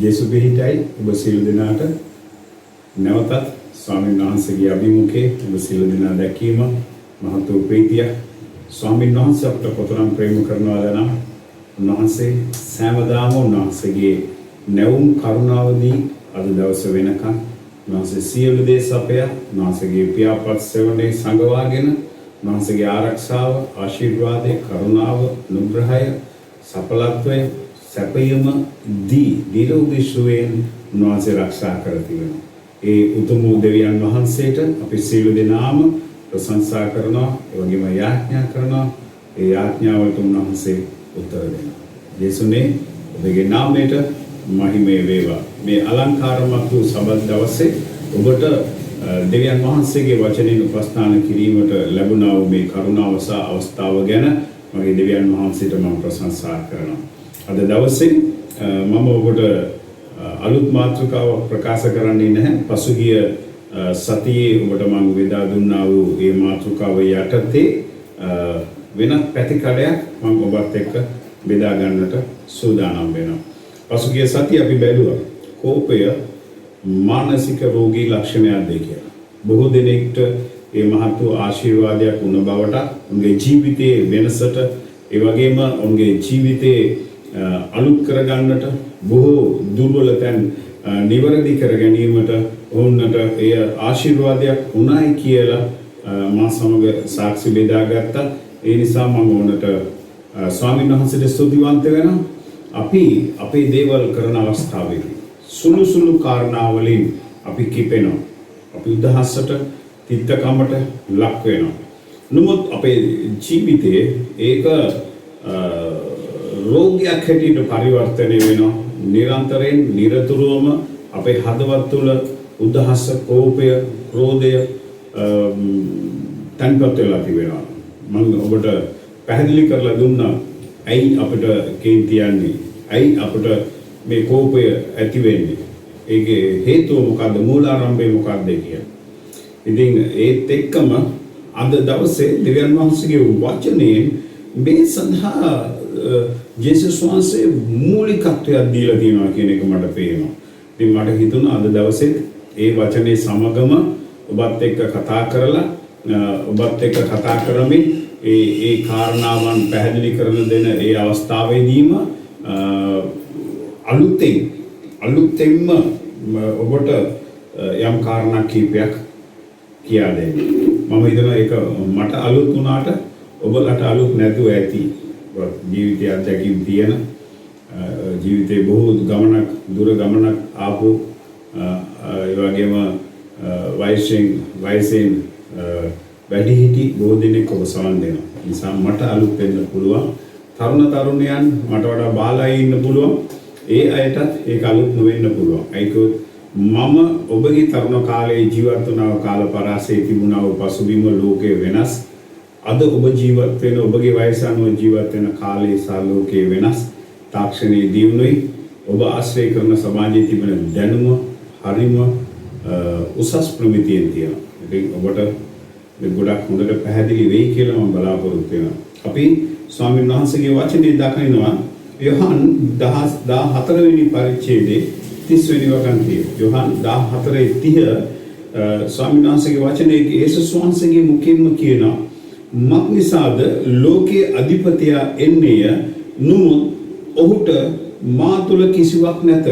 ජේසු පිහිටයි ඔබ සියලු දෙනාට නැවතත් ස්වාමීන් වහන්සේගේ අභිමුඛයේ ඔබ සියලු දෙනා දැකීම මහත් වූ ප්‍රීතිය. ස්වාමීන් වහන්සේ අපට කොතරම් ප්‍රේම කරනවාද නම් උන්වහන්සේ සෑමදාම උන්වහන්සේගේ නැවුම් කරුණාවදී අද දවස වෙනකන් උන්වහන්සේ සියලු දේ සපයා උන්වහන්සේගේ පියාපත් සෙවණේ සංගවාගෙන උන්වහන්සේගේ ආරක්ෂාව ආශිර්වාදේ කරුණාව නුග්‍රහය සඵලත්වය සැපයීම දීලෝදේශයෙන් උන්වහන්සේ ආරක්ෂා කර තිබෙනවා. ඒ උතුම් දෙවියන් වහන්සේට අපි සියලු දෙනාම ප්‍රශංසා කරනවා, ඒ වගේම යාඥා කරනවා. ඒ යාඥාවලට උන්වහන්සේ උත්තර දෙනවා. යේසුනේ ඔබගේ නාමයට මහිමේ වේවා. මේ අලංකාරමත් වූ සබත් දවසේ ඔබට දෙවියන් වහන්සේගේ වචනෙන් උපස්ථාන කිරීමට ලැබුණා වූ මේ කරුණාව සහ අවස්ථාව ගැන මගේ දෙවියන් වහන්සේට මම ප්‍රශංසා කරනවා. අද දවසේ මම ඔබට අලුත් මාතෘකාවක් ප්‍රකාශ කරන්නේ නැහැ. පසුගිය සතියේ ඔබට මම බෙදා දුන්නා වූ මේ මාතෘකාව යටතේ වෙනත් පැතිකඩයක් මම ඔබත් එක්ක බෙදා ගන්නට සූදානම් වෙනවා. පසුගිය සතියේ අපි බැලුවා කෝපය මානසික රෝගී ලක්ෂණයක්ද කියලා. බොහෝ දෙනෙක්ට මේ මහත් වූ ආශිර්වාදයක් වුණ බවට, උන්ගේ ජීවිතයේ වෙනසට, ඒ වගේම උන්ගේ ජීවිතයේ අලුත් කරගන්නට, බොහෝ දුර්වල තැන් නිවැරදි කර ගැනීමට ඔවුන්ට එය ආශිර්වාදයක් උනායි කියලා මා සමග සාක්ෂි බෙදාගත්තා. ඒ නිසා මම ඔවුන්ට ස්වාමීන් වහන්සේට ස්තුතිවන්ත වෙනවා. අපි අපේ දේවල් කරන අවස්ථාවේදී සුළු සුළු කාරණා වලින් අපි කිපෙනවා. අපි උදහසට තිත්තකමට ලක් වෙනවා. නමුත් අපේ ජීවිතයේ ඒක රෝගයක් හැටියට පරිවර්තනය වෙනවා. නිරන්තරයෙන් නිරතුරුවම අපේ හදවත් තුළ උදහස, කෝපය, ක්‍රෝධය තැන්පත් වෙලා තිබෙනවා. මම ඔබට පැහැදිලි කරලා දුන්නා ඇයි අපිට කේන්ති යන්නේ, ඇයි අපිට මේ කෝපය ඇති වෙන්නේ, ඒකේ හේතුව මොකද්ද, මූලාරම්භය මොකක්ද කියලා. ඉතින් ඒත් එක්කම අද දවසේ දෙවියන් වහන්සේගේ වචනයෙන් මේ සඳහා ජේසුස් වහන්සේ මූලිකත්වයක් දීලා තියෙනවා කියන එක මට පේනවා. ඉතින් මට හිතුණා අද දවසේ ඒ වචනේ සමගම ඔබත් එක්ක කතා කරලා ඔබත් එක්ක කතා කරමින් ඒ කාරණාවන් පැහැදිලි කරන දෙන ඒ අවස්ථාවේදීම අලුතෙන්ම ඔබට යම් කාරණා කීපයක් කියා දෙන්න. මම හිතනවා ඒක මට අලුත් වුණාට ඔබලට අලුත් නැතුව ඇති. ජීවිතය අත්දැකීම් තියෙන ජීවිතේ බොහෝ දුර ගමනක් ආපු ඒ වගේම වයසෙන් වැඩිහිටි බොහෝ දෙනෙක් ඔබ සවන් දෙනවා. නිසා මට අලුත් වෙන්න පුළුවන්. තරුණ තරුණියන් මට වඩා බාලයි ඉන්න පුළුවන්. ඒ අයටත් ඒක අලුත් නොවෙන්න පුළුවන්. ඒක මම ඔබගේ තරුණ කාලයේ ජීවත් වුණා කාල පරාසයේ තිබුණා වූ පසුබිම ලෝකයේ වෙනස්. අද ඔබ ජීවත් වෙන ඔබගේ වයස අනුව ජීවත් වෙන කාලයේ සහ ලෝකයේ වෙනස්. තාක්ෂණයේ දියුණුවයි ඔබ ආශ්‍රය කරන සමාජයේ තිබෙන දැනුම හරිම උසස් ප්‍රමිතියෙන් තියෙනවා. ඉතින් ඔබට ගොඩක් හොඳට පැහැදිලි වෙයි කියලා මම බලාපොරොත්තු වෙනවා. අපි ස්වාමීන් වහන්සේගේ වචනේ දකිනවා යොහන් 14 වෙනි පරිච්ඡේදයේ 30 වෙනි වගන්තිය. යොහන් 14:30 ස්වාමීන් වහන්සේගේ වචනේ යේසුස් වහන්සේගේ මුඛයෙන්ම කියනවා මක්නිසාද ලෝකයේ අධිපතියා එන්නේය නමුත් ඔහුට මා තුල කිසිවක් නැත.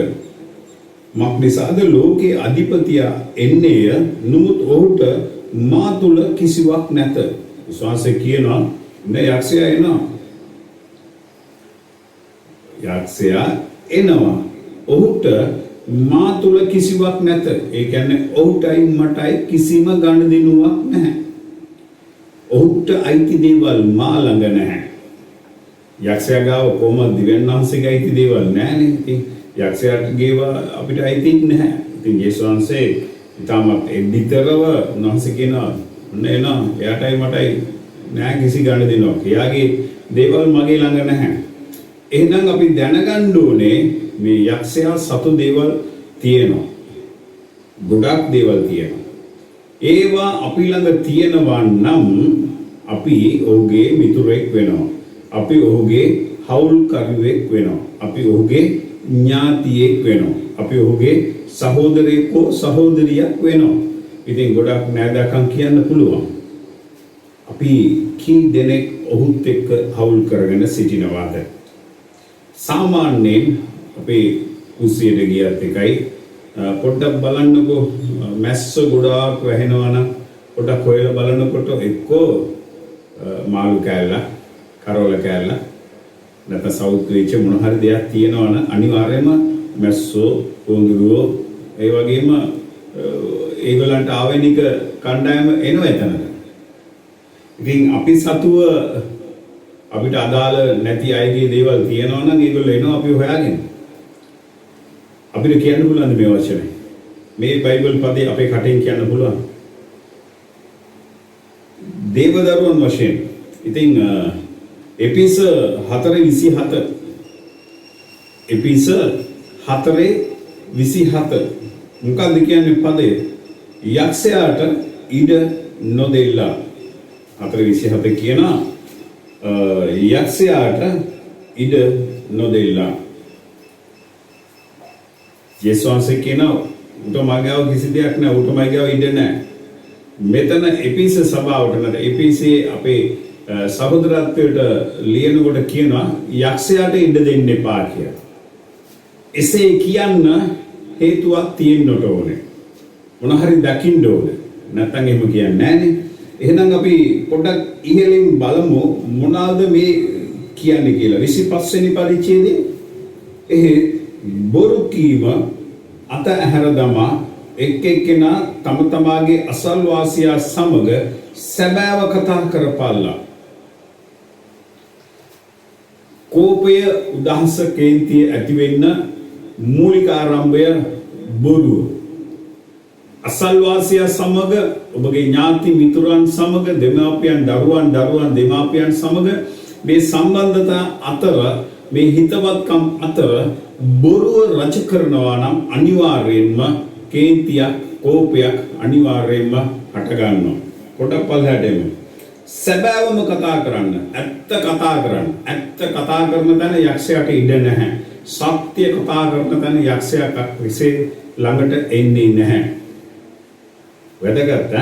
මක්නිසාද ලෝකයේ අධිපතියා එන්නේය නමුත් ඔහුට මා තුල කිසිවක් නැත. විශ්වාසය කියනවා නේ යක්ෂයා එනවා. යක්ෂයා එනවා. ඔහුට මා තුල කිසිවක් නැත. ඒ කියන්නේ ඔහුටයි මටයි කිසිම ගනුදෙනුවක් නැහැ. ඔහුට අයිති දේවල් මා ළඟ නැහැ. යක්ෂයා ගාව කොහොමද දිව්‍යන් වහන්සේගේ අයිති දේවල් නැහැනේ. ඉතින් යක්ෂයාට ගේව අපිට අයිති නැහැ. ඉතින් යේසුස් වහන්සේ ඊටමත් එඩිතරව උන්වහන්සේ කියනවා එනවා එයාටයි මටයි නෑ කිසි ගනුදෙනුවක්. එයාගේ දේවල් මගේ ළඟ නැහැ. එහෙනම් අපි දැනගන්න ඕනේ මේ යක්ෂයා සතු දේවල් තියෙනවා. ගොඩක් දේවල් තියෙනවා. ඒවා අපි ළඟ තියෙනවා නම් අපි ඔහුගේ මිතුරෙක් වෙනවා. අපි ඔහුගේ හවුල්කරුවෙක් වෙනවා. අපි ඔහුගේ ඥාතියෙක් වෙනවා. අපි ඔහුගේ සහෝදරයෙක් හෝ සහෝදරියක් වෙනවා. ඉතින් ගොඩක් නෑදෑකම් කියන්න පුළුවන්. අපි කී දෙනෙක් ඔහුත් එක්ක හවුල් කරගෙන සිටිනවාද? සාමාන්‍යයෙන් අපේ කුසියට ගියත් එකයි පොඩ්ඩක් බලන්නකෝ මැස්ස ගොඩාක් වැහෙනවා නම් පොඩ්ඩක් හොයලා බලනකොට එක්කෝ මාළු කෑල්ල, කරවල කෑල්ල නැත්නම් සවුත් වෙච්ච මොන හරි දෙයක් තියෙනවා නම් අනිවාර්යයෙන්ම මැස්සෝ, පොඳුරුවෝ ඒ වගේම ඒගොල්ලන්ට ආවෙනික කණ්ඩායම එනවා එතනට. ඉතින් අපි සතුව අපිට අදාළ නැති අයගේ දේවල් තියෙනවා නම් ඒගොල්ලෝ එනවා අපි හොයාගෙන. අපිට කියන්න පුළුවන් මේ වචනේ. මේ බයිබල් පදේ අපේ කටෙන් කියන්න පුළුවන්. දේවදරුවන් වශයෙන්. ඉතින් එපිස 4:27 එපිස 4:27 මොකක්ද කියන්නේ පදේ? යක්ෂයාට ඉඩ නොදෙල්ලා. 4:27 කියනවා යක්ෂයාට ඉඩ නොදෙල්ලා. යේසුස් කියනවා උට මගාව කිසි දෙයක් නැහැ, උට මගාව ඉඩ නැහැ. මෙතන එපිස සභාවට නැත්නම් එපිසේ අපේ සහෝදරත්වයට ලියනකොට කියනවා යක්ෂයාට ඉඩ දෙන්න එපා කියලා. එසේ කියන්න හේතුවක් තියෙන්නට ඕනේ. මොන හරි දකින්න ඕනේ. නැත්නම් එහෙම කියන්නේ නැහනේ. එහෙනම් අපි පොඩ්ඩක් ඉහළින් බලමු මොනවාද මේ කියන්නේ කියලා. 25 වෙනි පරිච්ඡේදයේ එහි බොරු කීම අත ඇහැර දමා එක් එක්කෙනා තම තමාගේ අසල්වාසියා සමග සැබෑව කතා කරපල්ලා. කෝපය, උදහස, කේන්තිය ඇති වෙන්න මූලික ආරම්භය බොරුව. අසල්වාසියා සමග, ඔබගේ ඥාති මිතුරන් සමග, දෙමාපියන් දරුවන් දෙමාපියන් සමග මේ සම්බන්ධතා අතර, මේ හිතවත්කම් අතර බොරුව රච කරනවා නම් අනිවාර්යයෙන්ම කේන්තියක්, කෝපයක් අනිවාර්යයෙන්ම හට ගන්නවා. පොඩක් පල්ලහැට එමු. සැබෑවම කතා කරන්න, ඇත්ත කතා කරන්න. ඇත්ත කතා කරන තැන යක්ෂයාට ඉඩ නැහැ. සත්‍ය කතා කරන තැන යක්ෂයා විසේ ළඟට එන්නේ නැහැ. වැදගත්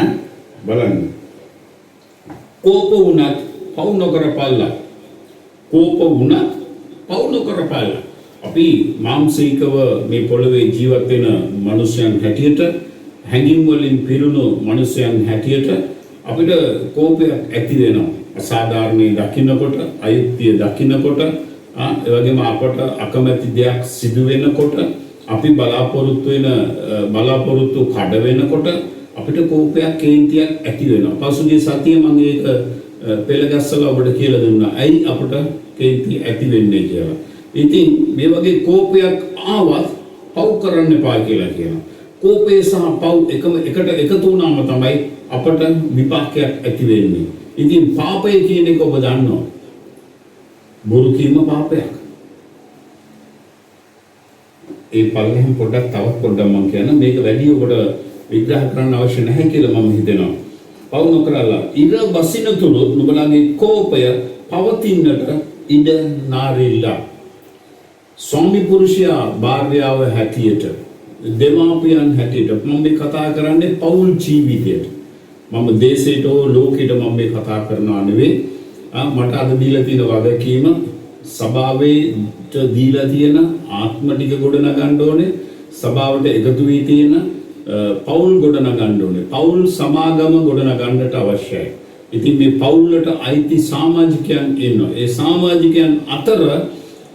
බලන්න. කෝප වුණත් පවු නොකරපල්ලා. කෝප වුණත් පවු නොකරපල්ලා. අපි මානසිකව මේ පොළවේ ජීවත් වෙන මිනිසයන් හැටියට, හැඟීම් වලින් පිරුණු මිනිසයන් හැටියට අපිට කෝපයක් ඇති වෙනවා. අසාධාරණේ දකින්නකොට, අයුක්තිය දකින්නකොට, ඒ වගේම අපට අකමැති දෙයක් සිදු වෙනකොට, අපි බලාපොරොත්තු කඩ වෙනකොට අපිට කෝපයක්, කේන්තියක් ඇති වෙනවා. පසුගිය සතියේ මම ඒක පෙළගස්සලා ඔබට කියලා දුන්නා. ඇයි අපට කේන්ති ඇති වෙන්නේ කියලා. ඉතින් මේ වගේ කෝපයක් ආවත් පව් කරන්න එපා කියලා කියනවා. කෝපය සහ පව් එකට එකතු වුණාම තමයි අපට විපාකයක් ඇති වෙන්නේ. ඉතින් පාපය කියන එක ඔබ දන්නවා. බොරු කීම පාපයක්. ඒ පල්ලෙන් පොඩ්ඩක් මම කියන මේක වැඩි ඔබට විග්‍රහ කරන්න අවශ්‍ය නැහැ කියලා මම හිතනවා. පව් නොකරලා ඉර බසින තුරු නුඹලාගේ කෝපය පවතින්නට ඉඩ නාරිල්ලා. ස්වාමි පුරුෂයා භාර්යාව හැටියට, දෙමාපියන් හැටියට මම මේ කතා කරන්නේ පෞල් ජීවිතයට. මම දේශයට හෝ ලෝකෙට මම මේ කතා කරනවා නෙවෙයි. මට අද දීලා තියෙන වගකීම සභාවට දීලා තියෙන ආත්ම ටික ගොඩනගන්න ඕනේ. සභාවට එකතු වී තියෙන පෞල් ගොඩනගන්න ඕනේ. පෞල් සමාගම ගොඩනගන්නට අවශ්‍යයි. ඉතින් මේ පෞල්ලට අයිති සමාජිකයන් ඉන්නවා. ඒ සමාජිකයන් අතර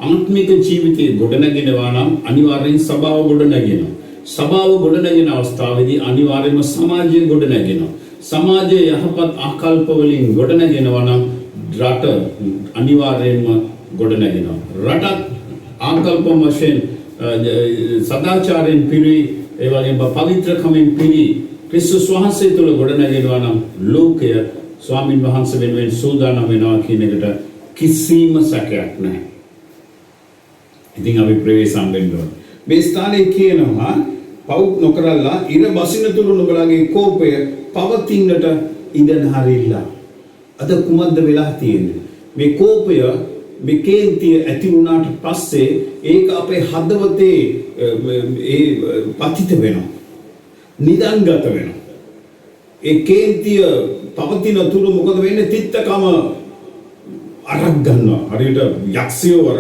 ආත්මික ජීවිතයේ ගොඩනගෙනවා නම් අනිවාර්යෙන් සභාව ගොඩනගෙනවා. සභාව ගොඩනගෙන අවස්ථාවේදී අනිවාර්යයෙන්ම සමාජය ගොඩනගෙනවා. සමාජයේ යහපත් ආකල්ප වලින් ගොඩනගෙනවා නම් රට අනිවාර්යයෙන්ම ගොඩනගෙනවා. රටත් ආකල්ප වශයෙන් සදාචාරයෙන් පිරි, ඒ වගේම පවිත්‍රකමෙන් පිරි ක්‍රිස්තුස් වහන්සේ තුළ ගොඩනගෙනවා නම් ලෝකය ස්වාමින් වහන්සේ වෙනුවෙන් සූදානම් වෙනවා කියන එකට කිසිම සැකයක් නැහැ. ඉතින් අපි ප්‍රවේශම් වෙන්න ඕනේ. මේ ස්ථානයේ කියනවා පව් නොකරලා ඉර බසින තුරු නුඹලාගේ කෝපය පවතින්නට ඉඩ නැරිලා. අද කුමක්ද වෙලා තියෙන්නේ? මේ කෝපය මේ කේන්තිය ඇති වුණාට පස්සේ ඒක අපේ හදවතේ ඒ පතිත වෙනවා. නිදන්ගත වෙනවා. ඒ කේන්තිය පවතින තුරු මොකද වෙන්නේ? තිත්තකම අරක් ගන්නවා. හරියට යක්ෂයෝ අර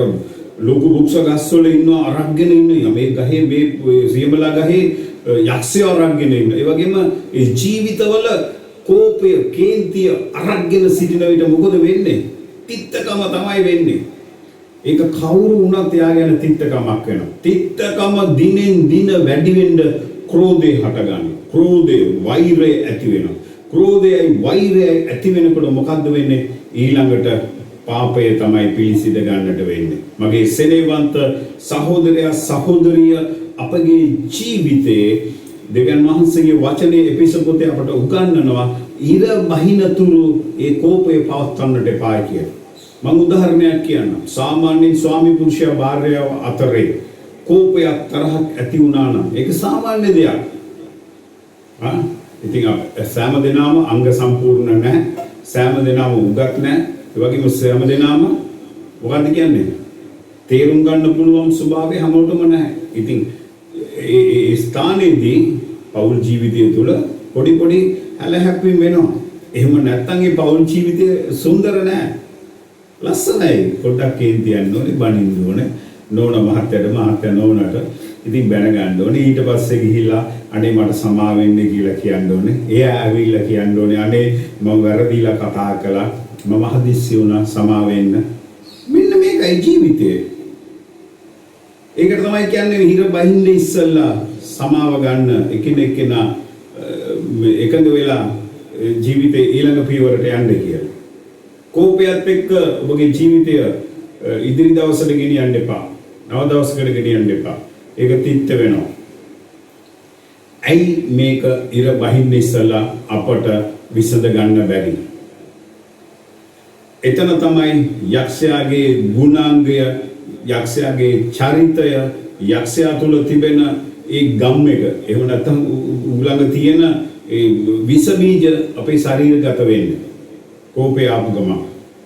ලොකු වෘක්ෂ ගස්වල ඉන්නවා අරක්ගෙන ඉන්නවා. මේ ගහේ මේ සියඹලා ගහේ යක්ෂයෝ අරක්ගෙන ඉන්නවා. ඒ වගේම ඒ ජීවිතවල කෝපය කේන්තිය අරක්ගෙන සිටින විට මොකද වෙන්නේ? තිත්තකම තමයි වෙන්නේ. ඒක කවුරු වුණත් එයා ගැන තිත්තකමක් වෙනවා. තිත්තකම දිනෙන් දින වැඩි වෙන්න ක්‍රෝධය හටගන්නවා. ක්‍රෝධය වෛරය ඇති වෙනවා. ක්‍රෝධයයි වෛරයයි ඇති වෙනකොට මොකද්ද වෙන්නේ? ඊළඟට පාපය තමයි පිළිසිඳ ගන්නට වෙන්නේ. මගේ සෙනෙහවන්ත සහෝදරයා සහෝදරිය අපගේ ජීවිතයේ දෙවියන් වහන්සේගේ වචනේ එපිසපොතේ අපට උගන්වනවා ඉර බහිනතුරු ඒ කෝපය පවත්වන්නට එපා කියලා. මම උදාහරණයක් කියන්නම්. සාමාන්‍යයෙන් ස්වාමි පුරුෂයා භාර්යාව අතරේ කෝපයක් තරහක් ඇති වුණා නම් ඒක සාමාන්‍ය දෙයක්. ඉතින් සෑම දෙනාම අංග සම්පූර්ණ නැහැ. සෑම දෙනාම උගත් නැහැ. ඒ වගේම සෑම දෙනාම මොකක්ද කියන්නේ? තේරුම් ගන්න පුළුවන් ස්වභාවය හැමෝටම නැහැ. ඉතින් ඒ ස්ථානයේදී පෞල් ජීවිතය තුළ පොඩි පොඩි හැලහැප්පීම් වෙනවා. එහෙම නැත්නම් ඒ පෞල් ජීවිතය සුන්දර නැහැ. ලස්සනයි. පොඩ්ඩක් කේන්තියන්න ඕනේ, බනින්න ඕනේ. නෝන මහත්තයාට මහත්තයා නෝනට ඉතින් බැන ගන්න ඕනේ. ඊට පස්සේ ගිහිල්ලා අනේ මට සමා වෙන්න කියලා කියන්න ඕනේ. එයා ඇවිල්ලා කියන්න ඕනේ අනේ මම වැරදිලා කතා කළා. මම හදිස්සි වුණා සමා වෙන්න. මෙන්න මේකයි ජීවිතය. ඒකට තමයි කියන්නේ හිර බහින්න ඉස්සල්ලා සමාව ගන්න එකිනෙකා එකඟ වෙලා ජීවිතේ ඊළඟ පියවරට යන්න කියලා. කෝපයත් එක්ක ඔබගේ ජීවිතය ඉදිරි දවසට ගෙනියන්න එපා. නව දවසකට ගෙනියන්න එපා. ඒක තිත්ත වෙනවා. ඇයි මේක ඉර බහින්න ඉස්සලා අපට විසඳ ගන්න බැරි? එතන තමයි යක්ෂයාගේ ගුණාංගය, යක්ෂයාගේ චරිතය, යක්ෂයා තුළ තිබෙන ඒ ගම් එක. එහෙම නැත්නම් උගලඟ තියෙන ඒ විස බීජ අපේ ශරීරගත වෙන්නේ. කෝපය ආපු ගම.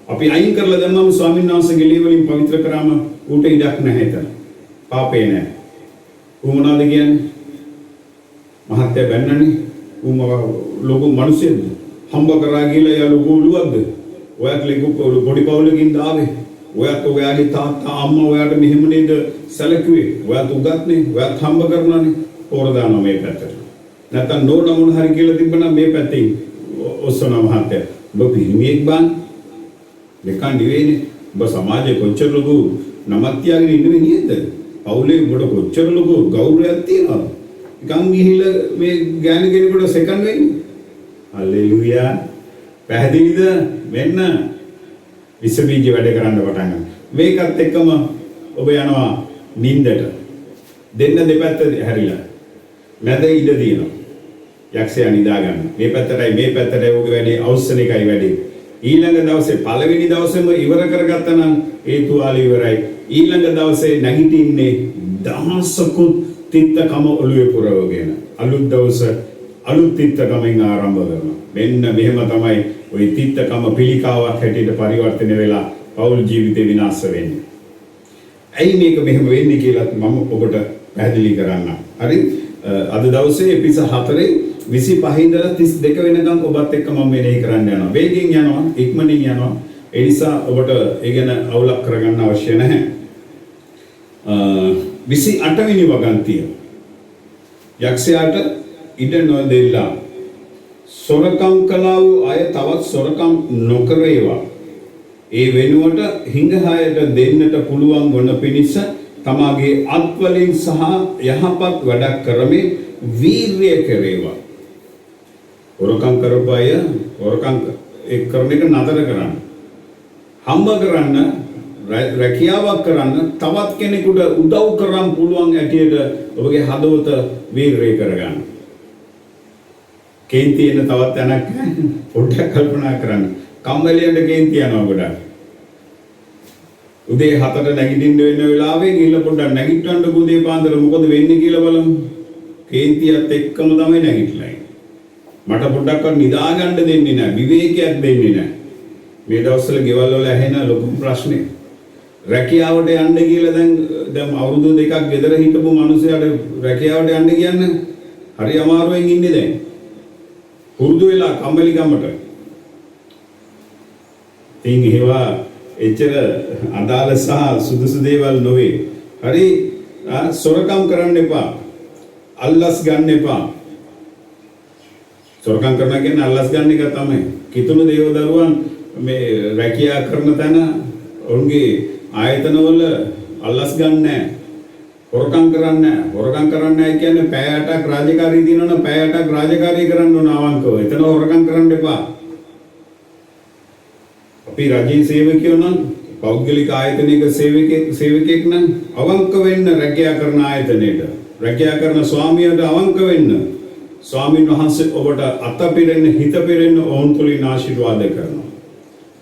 අපි අයින් කරලා දැම්මම ස්වාමීන් වහන්සේගේ ලේ වලින් පවිත්‍ර කරාම ඌට ඉඩක් නැහැ එතන. පාපේ නැහැ. ඌ මොනවද කියන්නේ? මහත්ය බැන්නනේ. ඌ ලොකු මිනිස්සෙක්ද? හම්බ කරා ගිහලා යා ලොකු ලුවක්ද? ඔයාට ලොකු පොඩි පවුලකින් ආවේ. ඔයාත් ඔයාගේ තාත්තා අම්මා ඔයාට මෙහෙම නේද සැලකුවේ? ඔයාත් උගත්නේ. ඔයාත් හම්බ කරනවානේ. පොර දානවා මේ පැත්තට. නැත්තම් නෝන මොන හරි කියලා තිබ්බනම් මේ පැත්තෙන් ඔස්සන මහත්ය. ඔබ පිරිමියෙක් බං. දෙකන් නෙවෙයිනේ. ඔබ සමාජයේ කොච්චර ලොකු නමක් තියාගෙන ඉන්නේ නේද? පවුලේ උඹට කොච්චර ලොකු ගෞරවයක් තියෙනවද? නිකන් ගිහිල්ලා මේ ගෑනු කෙනෙකුට සෙකන්ඩ් වෙන්නේ. හල්ලෙලූයා. පැහැදිලිද? මෙන්න විස බීජ වැඩ කරන්න පටන් ගන්න. මේකත් එක්කම ඔබ යනවා නින්දට. දෙන්න දෙපැත්ත හැරිලා. මැද ඉඳ දිනවා. යක්ෂයා නිදා ගන්න. මේ පැත්තටයි මේ පැත්තටයි ඔගේ වැඩේ අවශ්‍යන එකයි වැඩේ. ඊළඟ දවසේ පළවෙනි දවසේම ඉවර කරගත්තා නම් ඒ තුවාල ඉවරයි. ඊළඟ දවසේ නැගිටින්නේ දහසකුත් තිත්තකම ඔළුවේ පුරවගෙන. අලුත් දවස අලුත් තිත්තකමෙන් ආරම්භ කරනවා. මෙන්න මෙහෙම තමයි ওই තිත්තකම පිළිකාවක් හැටියට පරිවර්තනය වෙලා පෞල් ජීවිතේ විනාශ වෙන්නේ. ඇයි මේක මෙහෙම වෙන්නේ කියලා මම ඔබට පැහැදිලි කරන්නම්. හරි? අද දවසේ එපිසෝඩ් 4 25 ඉඳලා 32 වෙනකම් ඔබත් එක්ක මම මෙනෙහි කරන්න යනවා. වේගෙන් යනවා, ඉක්මනින් යනවා. ඒ නිසා ඔබට ඒ ගැන අවුලක් කරගන්න අවශ්‍ය නැහැ. 28 වෙනි වගන්තිය. යක්ෂයාට ඉඩ නොදෙලා සොරකම් කළා වූ අය තවත් සොරකම් නොකරේවා. ඒ වෙනුවට හිඟහායට දෙන්නට පුළුවන් වන පිණිස තමාගේ අත්වලින් සහ යහපත් වැඩක් කරමින් වීර්යය කරේවා. හොරකම් කරපු අය හොරකම් කරන එක නතර කරන්න. හම්බ කරන්න, රැකියාවක් කරන්න, තවත් කෙනෙකුට උදව් කරන් පුළුවන් ඇටියට ඔබගේ හදවත වීර්යය කරගන්න. කේන්ති එන තවත් තැනක් පොඩ්ඩක් කල්පනා කරන්න. කම්මැලියට කේන්ති යනවා ගොඩක්. උදේ 7ට නැගිටින්න වෙන වෙලාවේ ගිහලා පොඩ්ඩක් නැගිටවන්න උදේ පාන්දර මොකද වෙන්නේ කියලා බලමු. කේන්තියත් එක්කම තමයි නැගිටලා ඉන්නේ. මට පොඩ්ඩක්වත් නිදා ගන්න දෙන්නේ නැහැ. විවේකයක් දෙන්නේ නැහැ. මේ දවස්වල ගෙවල් වල ඇහෙන ලොකු ප්‍රශ්නේ. රැකියාවට යන්න කියලා දැන් අවුරුදු දෙකක් ගෙදර හිටපු මිනිස්සුන්ට රැකියාවට යන්න කියන්නේ හරි අමාරුවෙන් ඉන්නේ දැන්. පුරුදු වෙලා කම්මැලිකමට. ඉතින් ඒවා එච්චර අදාළ සහ සුදුසු දේවල් නොවේ. හරි සොරකම් කරන්න එපා. අල්ලස් ගන්න එපා. සොරකම් කරනවා කියන්නේ අල්ලස් ගන්න එක තමයි. කිතුණු දේව දරුවන් මේ රැකියා කරන තැන ඔවුන්ගේ ආයතනවල අල්ලස් ගන්න නැහැ. හොරකම් කරන්නේ නැහැ. හොරකම් කරන්නේ නැහැ කියන්නේ පැය 8ක් රාජකාරී දිනවනම් පැය 8ක් රාජකාරී කරන්න ඕන අවංකව. එතන හොරකම් කරන්න එපා. අපි රජයේ සේවකයෝ නම් පෞද්ගලික ආයතනයක සේවකයෙක් නම් අවංක වෙන්න රැකියා කරන ආයතනයේට. රැකියා කරන ස්වාමියාට අවංක වෙන්න. ස්වාමීන් වහන්සේ ඔබට අත පිරෙන්න හිත පිරෙන්න ඔවුන් තුලින් ආශිර්වාද කරනවා.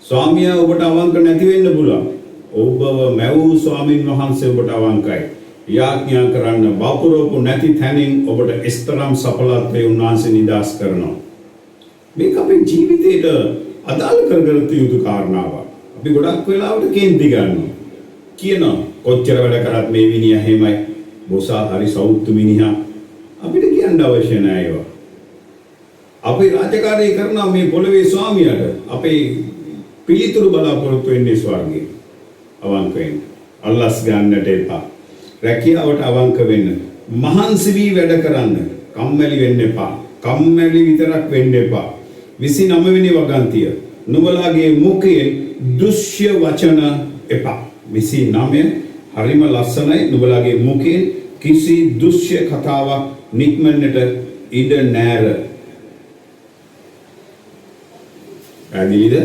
ස්වාමියා ඔබට අවංක නැති වෙන්න පුළුවන්. ඔබව මැවූ ස්වාමීන් වහන්සේ ඔබට අවංකයි. යාඥා කරන්න වපුරපු නැති තැනින් ඔබට ස්තරම් සඵලත්වයේ උන්වහන්සේ නිදාස් කරනවා. මේක අපේ ජීවිතේට අදාළ කරගත යුතු කාරණාවක්. අපි ගොඩක් වෙලාවට කේන්ති ගන්නවා. කියනවා කොච්චර වැඩ කරත් මේ මිනිහා හැමයි බොසා හරි සෞතු මිනිහා. අපිට කියන්න අවශ්‍ය නැහැ ඒවා. අපි රාජකාරී කරන මේ පොළවේ ස්වාමියාට අපේ පිළිතුරු බලාපොරොත්තු වෙන්නේ ස්වර්ගයේ. අවංක වෙන්න. අල්ලස් ගන්නට එපා. රැකියාවට අවංක වෙන්න. මහන්සි වී වැඩ කරන්න. කම්මැලි වෙන්න එපා. කම්මැලි විතරක් වෙන්න එපා. 29 වෙනි වගන්තිය. නුඹලාගේ මුඛයෙන් දුෂ්‍ය වචන එපා. 29 හරිම ලස්සනයි. නුඹලාගේ මුඛයෙන් කිසි දුෂ්‍ය කතාවක් නික්මන්නට ඉඩ නැර. ඇදිලිද?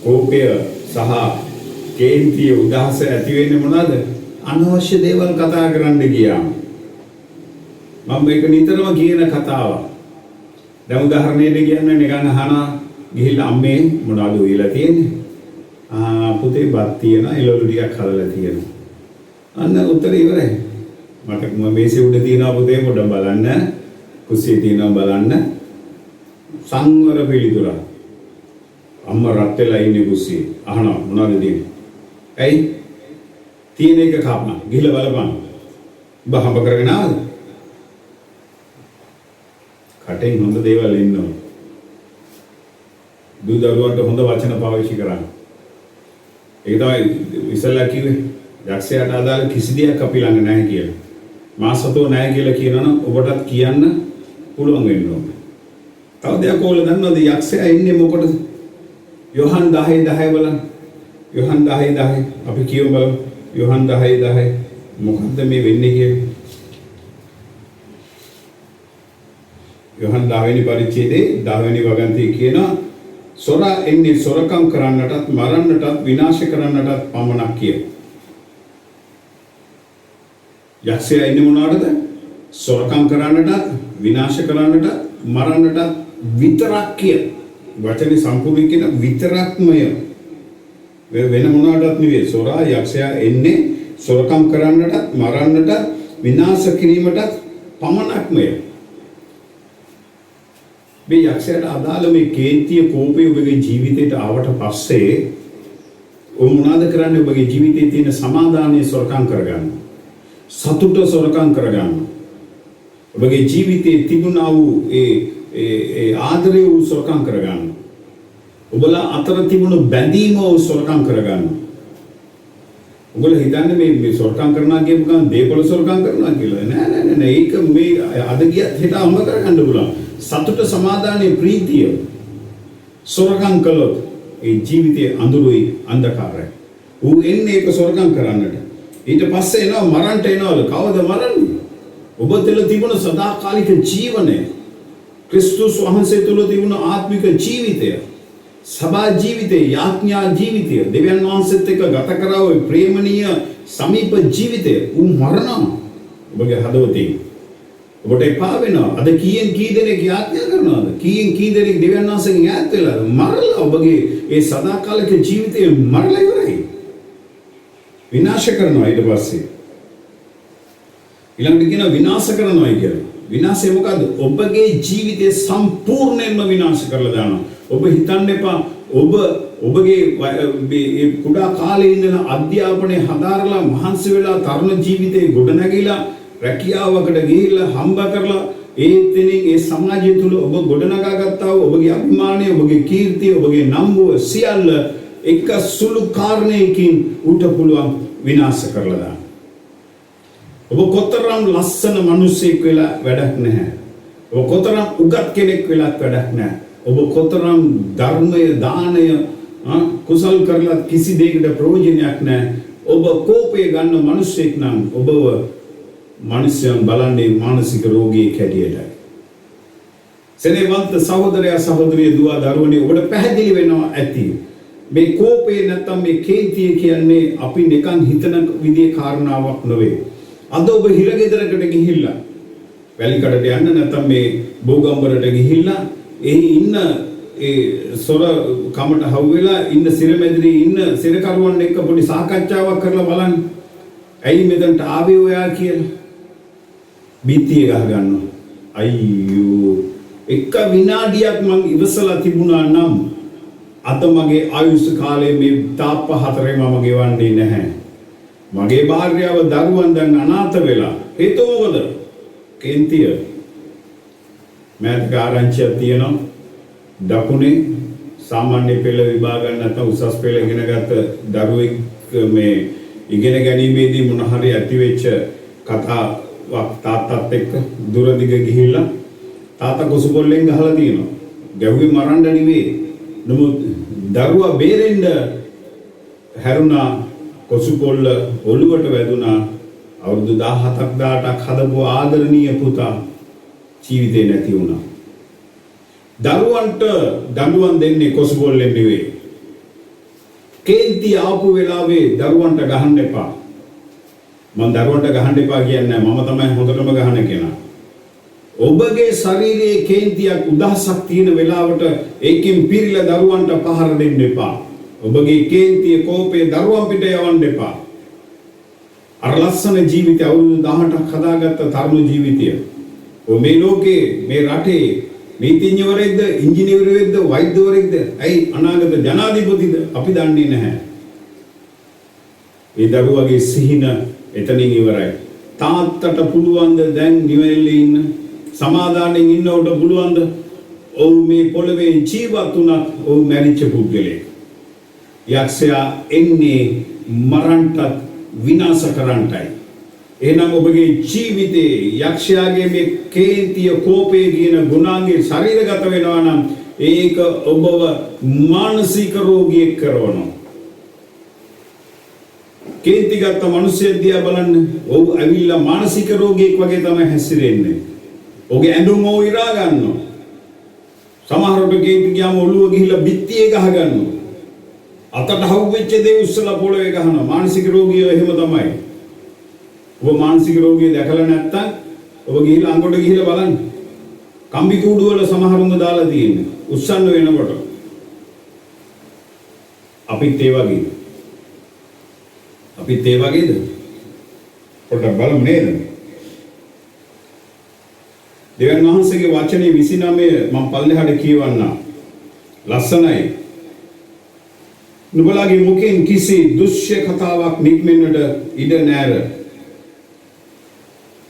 කෝපය සහ කේන්තිය උදාස ඇති වෙන්නේ මොනවාද? අනවශ්‍ය දේවල් කතා කරන්න ගියාම. මම මේක නිතරම කියන කතාවක්. දැන් උදාහරණයක් කියන්නේ නිකන් අහනවා ගිහිල්ලා අම්මේ මොනවද උයලා තියෙන්නේ? පුතේ බත් තියෙනවා එළවලු ටිකක් හදලා තියෙනවා. අන්න උත්තර ඉවරයි. මට මේසෙ උඩ තියෙනවා පුතේ පොඩ්ඩක් බලන්න. කුස්සියේ තියෙනවා බලන්න. සංවර පිළිතුරක්. අම්මා රත් වෙලා ඉන්නේ කුස්සියේ. අහනවා මොනවද තියෙන්නේ? ඇයි? තියෙන එක කපන. ගිහිල්ලා බලපන්. ඔබ හම්බ කරගෙන ආවද? කටෙන් හොඳ දේවල් එන්නවා. දූ දරුවන්ට හොඳ වචන පාවිච්චි කරන්න. ඒක තමයි ඉස්සෙල්ලා කිව්වේ. යක්ෂයාට අදාළ කිසි දෙයක් අපි ළඟ නැහැ කියලා. මාසතෝ නැහැ කියලා කියනනම් ඔබටත් කියන්න පුළුවන් වෙන්න ඕනේ. තව දෙයක් ඕල දන්නවද යක්ෂයා එන්නේ මොකටද? යොහන් 10:10 බලන්න. යොහන් 10:10 අපි කියමු බලමු. යොහන් 10:10 මොකද්ද මේ වෙන්නේ කියන්නේ? යොහන් 10 වෙනි පරිච්ඡේදයේ 10 වෙනි වගන්තියේ කියනවා සොරා එන්නේ සොරකම් කරන්නටත් මරන්නටත් විනාශ කරන්නටත් පමණක් කියලා. යක්ෂයා ඉන්නේ මොනවටද? සොරකම් කරන්නටත් විනාශ කරන්නටත් මරන්නටත් විතරක් කිය. වචනේ සම්පූර්ණ කියන විතරක්මය. වෙන මොනවටත් නෙවෙයි. සොරා යක්ෂයා එන්නේ සොරකම් කරන්නටත් මරන්නටත් විනාශ කිරීමටත් පමණක්මය. මේ යක්ෂයාට අදාළ මේ කේන්තිය කෝපය ඔබගේ ජීවිතයට ආවට පස්සේ ඔබ මොනවද කරන්නේ? ඔබගේ ජීවිතයේ තියෙන සමාදානයේ සොරකම් කරගන්න. සතුට සොරකම් කරගන්න. ඔබගේ ජීවිතයේ තිබුණා වූ ඒ ආදරය වූ සොරකම් කරගන්න. ඔබලා අතර තිබුණු බැඳීම වූ සොරකම් කරගන්න. ඔයගොල්ලෝ හිතන්නේ මේ සොරකම් කරනවා කියපු ගමන් දේපොළ සොරකම් කරනවා කියලා. නෑ. ඒක මේ අද ගියත් හිත අම්ම කරගන්න පුළුවන්. සතුට සමාදානයේ ප්‍රීතිය සොරකම් කළොත් ඒ ජීවිතයේ අඳුරුයි අන්ධකාරයි. ඌ එන්නේ ඒක සොරකම් කරන්නට. ඊට පස්සේ එනවා මරන්නට එනවලු. කවද මරන්නේ? ඔබ තුළ තිබුණ සදාකාලික ජීවනය, ක්‍රිස්තුස් වහන්සේ තුළ තිබුණ ආත්මික ජීවිතය, සබා ජීවිතය, යාඥා ජීවිතය, දෙවියන් වහන්සේත් එක්ක ගත කරා වූ ප්‍රේමණීය සමීප ජීවිතය ඌ මරනවා. ඔබගේ හදවතේ ඔබට එපා වෙනවා. අද කීයෙන් කී දෙනෙක් යාඥා කරනවද? කීයෙන් කී දෙනෙක් දෙවියන් වහන්සේගෙන් ඈත් වෙලාද? මරලා ඔබගේ ඒ සදාකාලික ජීවිතය මරලා ඉවරයි. විනාශ කරනවා ඊට පස්සේ. ඊළඟට කියන විනාශ කරනවා කියලා. විනාශය මොකද්ද? ඔබගේ ජීවිතය සම්පූර්ණයෙන්ම විනාශ කරලා දානවා. ඔබ හිතන්න එපා ඔබගේ මේ කුඩා කාලේ ඉඳලා අධ්‍යාපනය හදාරලා මහන්සි වෙලා තරුණ ජීවිතේ ගොඩනැගිලා රැකියාවකට ගිහිල්ලා හම්බ කරලා එතනින් ඒ සමාජය තුල ඔබ ගොඩනගා ගත්තා වූ ඔබගේ අභිමානය, ඔබගේ කීර්තිය, ඔබගේ නම්බුව සියල්ල එක සුළු කාරණයකින් උට පුළුවන් විනාශ කරලා දාන්න. ඔබ කොතරම් ලස්සන මිනිසෙක් වෙලා වැඩක් නැහැ. ඔබ කොතරම් උගත් කෙනෙක් වෙලත් වැඩක් නැහැ. ඔබ කොතරම් ධර්මය, දානය, කුසල් කරලා කිසි දෙයකට ප්‍රයෝජනයක් නැහැ. ඔබ කෝපය ගන්න මිනිසෙක් නම් ඔබව මිනිස්යන් බලන්නේ මානසික රෝගියෙක් හැටියටයි. සෙනෙහවන්ත සහෝදරයා සහෝදරිය දුව දරුවනේ ඔබට පැහැදිලි වෙනවා ඇති. මේ කෝපේ නැත්තම් මේ කේන්තිය කියන්නේ අපි නිකන් හිතන විදිහේ කාරණාවක් නෙවෙයි. අද ඔබ හිරගෙදරකට ගිහිල්ලා වැලිකඩට යන්න නැත්තම් මේ බෝගම්බරට ගිහිල්ලා එහි ඉන්න ඒ සොර කමට හවුවෙලා ඉන්න සිරමැදිරි ඉන්න සිරකරුවන් එක්ක පොඩි සාකච්ඡාවක් කරලා බලන්න. ඇයි මෙතනට ආවේ ඔයා කියලා? බීතිය ගහ ගන්නවා. අයියෝ එක විනාඩියක් මං ඉවසලා තිබුණා නම් අද මගේ ආයුෂ කාලේ මේ තාප්ප හතරේ මම ගෙවන්නේ නැහැ. මගේ භාර්යාව දරුවන් දැන් අනාථ වෙලා. හේතුව මොකද? කේන්තිය. මෑතක ආරංචියක් තියෙනවා. දකුණේ සාමාන්‍ය පෙළ විභාග නැත්නම් උසස් පෙළ ඉගෙන ගත්ත දරුවෙක් මේ ඉගෙන ගැනීමේදී මොන හරි ඇති වෙච්ච කතාවක් තාත්තත් එක්ක දුරදිග ගිහිල්ලා තාත්තා කොසුපොල්ලෙන් ගහලා තියෙනවා. ගැහුවේ මරන්න නෙවෙයි. නමුත් දරුවා බේරෙන්න හැරුණා. කොසුපොල්ල ඔළුවට වැදුනා. අවුරුදු 17ක් 18ක් හදපු ආදරණීය පුතා ජීවිතේ නැති වුණා. දරුවන්ට දඬුවම් දෙන්නේ කොසුපොල්ලෙන් නෙවෙයි. කේන්ති ආපු වෙලාවේ දරුවන්ට ගහන්න එපා. මම දරුවන්ට ගහන්න එපා කියන්නේ මම තමයි හොඳටම ගහන කෙනා. ඔබගේ ශරීරයේ කේන්තියක් උදහසක් තියෙන වෙලාවට ඒකෙන් පිරීලා දරුවන්ට පහර දෙන්න එපා. ඔබගේ කේන්තිය කෝපය දරුවන් පිට යවන්න එපා. අර ලස්සන ජීවිතය අවුරුදු 18ක් හදාගත්ත තරුණ ජීවිතය. ඔය මේ ලෝකේ මේ රටේ නීතිඥවරයෙක්ද, ඉංජිනේරුවෙක්ද, වෛද්‍යවරයෙක්ද, ඇයි අනාගත ජනාධිපතිද අපි දන්නේ නැහැ. ඒ දරුවගේ සිහින එතනින් ඉවරයි. තාත්තට පුළුවන්ද දැන් නිවෙල්ලේ ඉන්න සමාදානෙන් ඉන්නවට පුළුවන්ද? ඔව් මේ පොළවේ ජීවත් වුණත් ඔව් මැරිච්ච පුද්ගලයෙක්. යක්ෂයා එන්නේ මරණට විනාශ කරන්නටයි. එහෙනම් ඔබගේ ජීවිතේ යක්ෂයාගේ මේ කේන්තිය කෝපය කියන ගුණාංගේ ශරීරගත වෙනවා නම් ඒක ඔබව මානසික රෝගියෙක් කරනවා. කේන්තිගත මිනිස්සෙක් දිහා බලන්න. ඔව් ඇවිල්ලා මානසික රෝගියෙක් වගේ තමයි හැසිරෙන්නේ. ඔහුගේ ඇඳුම ඔහු ඉරා ගන්නවා. සමහරවිට කේන්ති ගියාම ඔළුව ගිහිල්ලා බිත්තියේ ගහ ගන්නවා. අතට හවුවෙච්ච දේ උස්සලා පොළවේ ගහනවා. මානසික රෝගියෝ එහෙම තමයි. ඔබ මානසික රෝගිය දැකලා නැත්තම් ඔබ ගිහිල්ලා අංගොඩ ගිහිල්ලා බලන්න. කම්බි කූඩු වල සමහරුම දාලා තියෙන්නේ. උස්සන්න වෙනකොට. අපිත් ඒ වගේ. අපිත් ඒ වගේද? පොඩ්ඩක් බලමු නේද? දෙවියන් වහන්සේගේ වචනේ 29 මම පල්ලෙහාට කියවන්නම්. ලස්සනයි. නුඹලාගේ මුඛෙන් කිසි දුෂ්‍ය කතාවක් නික්මෙන්නට ඉඩ නැර.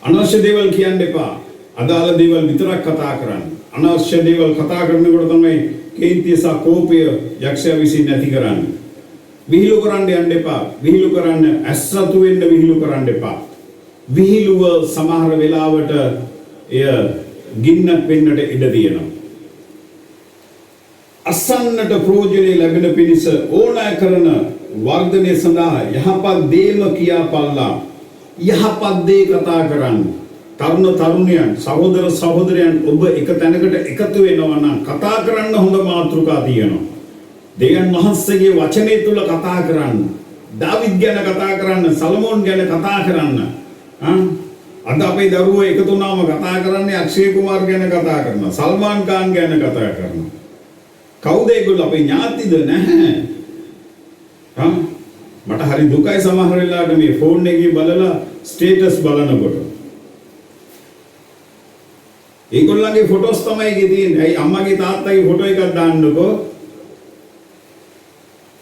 අනවශ්‍ය දේවල් කියන්න එපා. අදාළ දේවල් විතරක් කතා කරන්න. අනවශ්‍ය දේවල් කතා කරනකොට තමයි කේන්තිය සහ කෝපය යක්ෂයා විසින් නැති කරන්නේ. විහිළු කරන්න යන්න එපා. විහිළු කරන්න ඇස්රතු වෙන්න විහිළු කරන්න එපා. විහිළුව සමහර වෙලාවට එය ගින්නක් වෙන්නට ඉඩ තියෙනවා. අසන්නට ප්‍රයෝජනෙ ලැබෙන පිණිස ඕනෑ කරන වර්ධනය සඳහා යහපත් දේම කියාපල්ලා. යහපත් දේ කතා කරන්න. තරුණ තරුණියන් සහෝදර සහෝදරයන් ඔබ එක තැනකට එකතු වෙනවා නම් කතා කරන්න හොඳ මාතෘකා තියෙනවා. දෙවියන් වහන්සේගේ වචනේ තුල කතා කරන්න. දාවිද් ගැන කතා කරන්න, සලමෝන් ගැන කතා කරන්න. අද අපේ දරුවෝ එකතු වුණාම කතා කරන්නේ අක්ෂය කුමාර් ගැන කතා කරනවා. සල්මාන් ખાන් ගැන කතා කරනවා. කවුද ඒගොල්ලෝ? අපේ ඥාතිද? නැහැ. මට හරි දුකයි සමහර වෙලාවට මේ ෆෝන් එකේ බලලා ස්ටේටස් බලනකොට. ඒගොල්ලන්ගේ ෆොටෝස් තමයි ඒකේ තියෙන්නේ. අයි අම්මගේ තාත්තගේ ෆොටෝ එකක් දාන්නකෝ.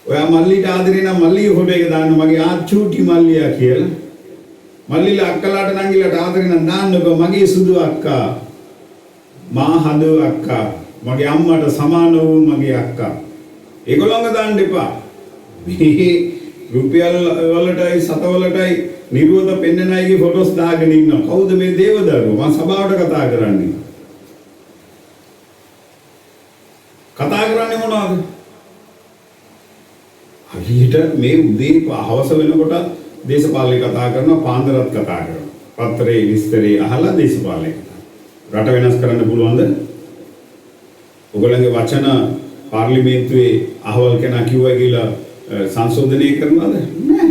ඔයා මල්ලිට ආදරේ නම් මල්ලිගේ ෆොටෝ එක දාන්න මගේ ආච්චුටි මල්ලියා කියලා. මල්ලිලා අක්කලාට නංගිලාට ආදරේ නම් දාන්නකෝ මගේ සුදු අක්කා. මා හදෝ අක්කා. මගේ අම්මට සමාන වූ මගේ අක්කා. ඒගොල්ලන්ව දාන්න එපා. මේ රුපියල් වලටයි සතවලටයි නිරෝධ පෙන්නන අයගේ ෆොටෝස් දාගෙන ඉන්නවා. කවුද මේ දේවදරුවෝ? මම සභාවට කතා කරන්නේ. කතා කරන්නේ මොනවද? හරියට මේ උදේ හවස වෙනකොට දේශපාලනේ කතා කරනවා, පාන්දරත් කතා කරනවා. පත්‍රයේ විස්තරේ අහලා දේශපාලනේ කතා. රට වෙනස් කරන්න පුළුවන්ද? ඔයගොල්ලන්ගේ වචන පාර්ලිමේන්තුවේ අහවල් කෙනා කිව්වා කියලා සංශෝධනය කරනවද? නෑ.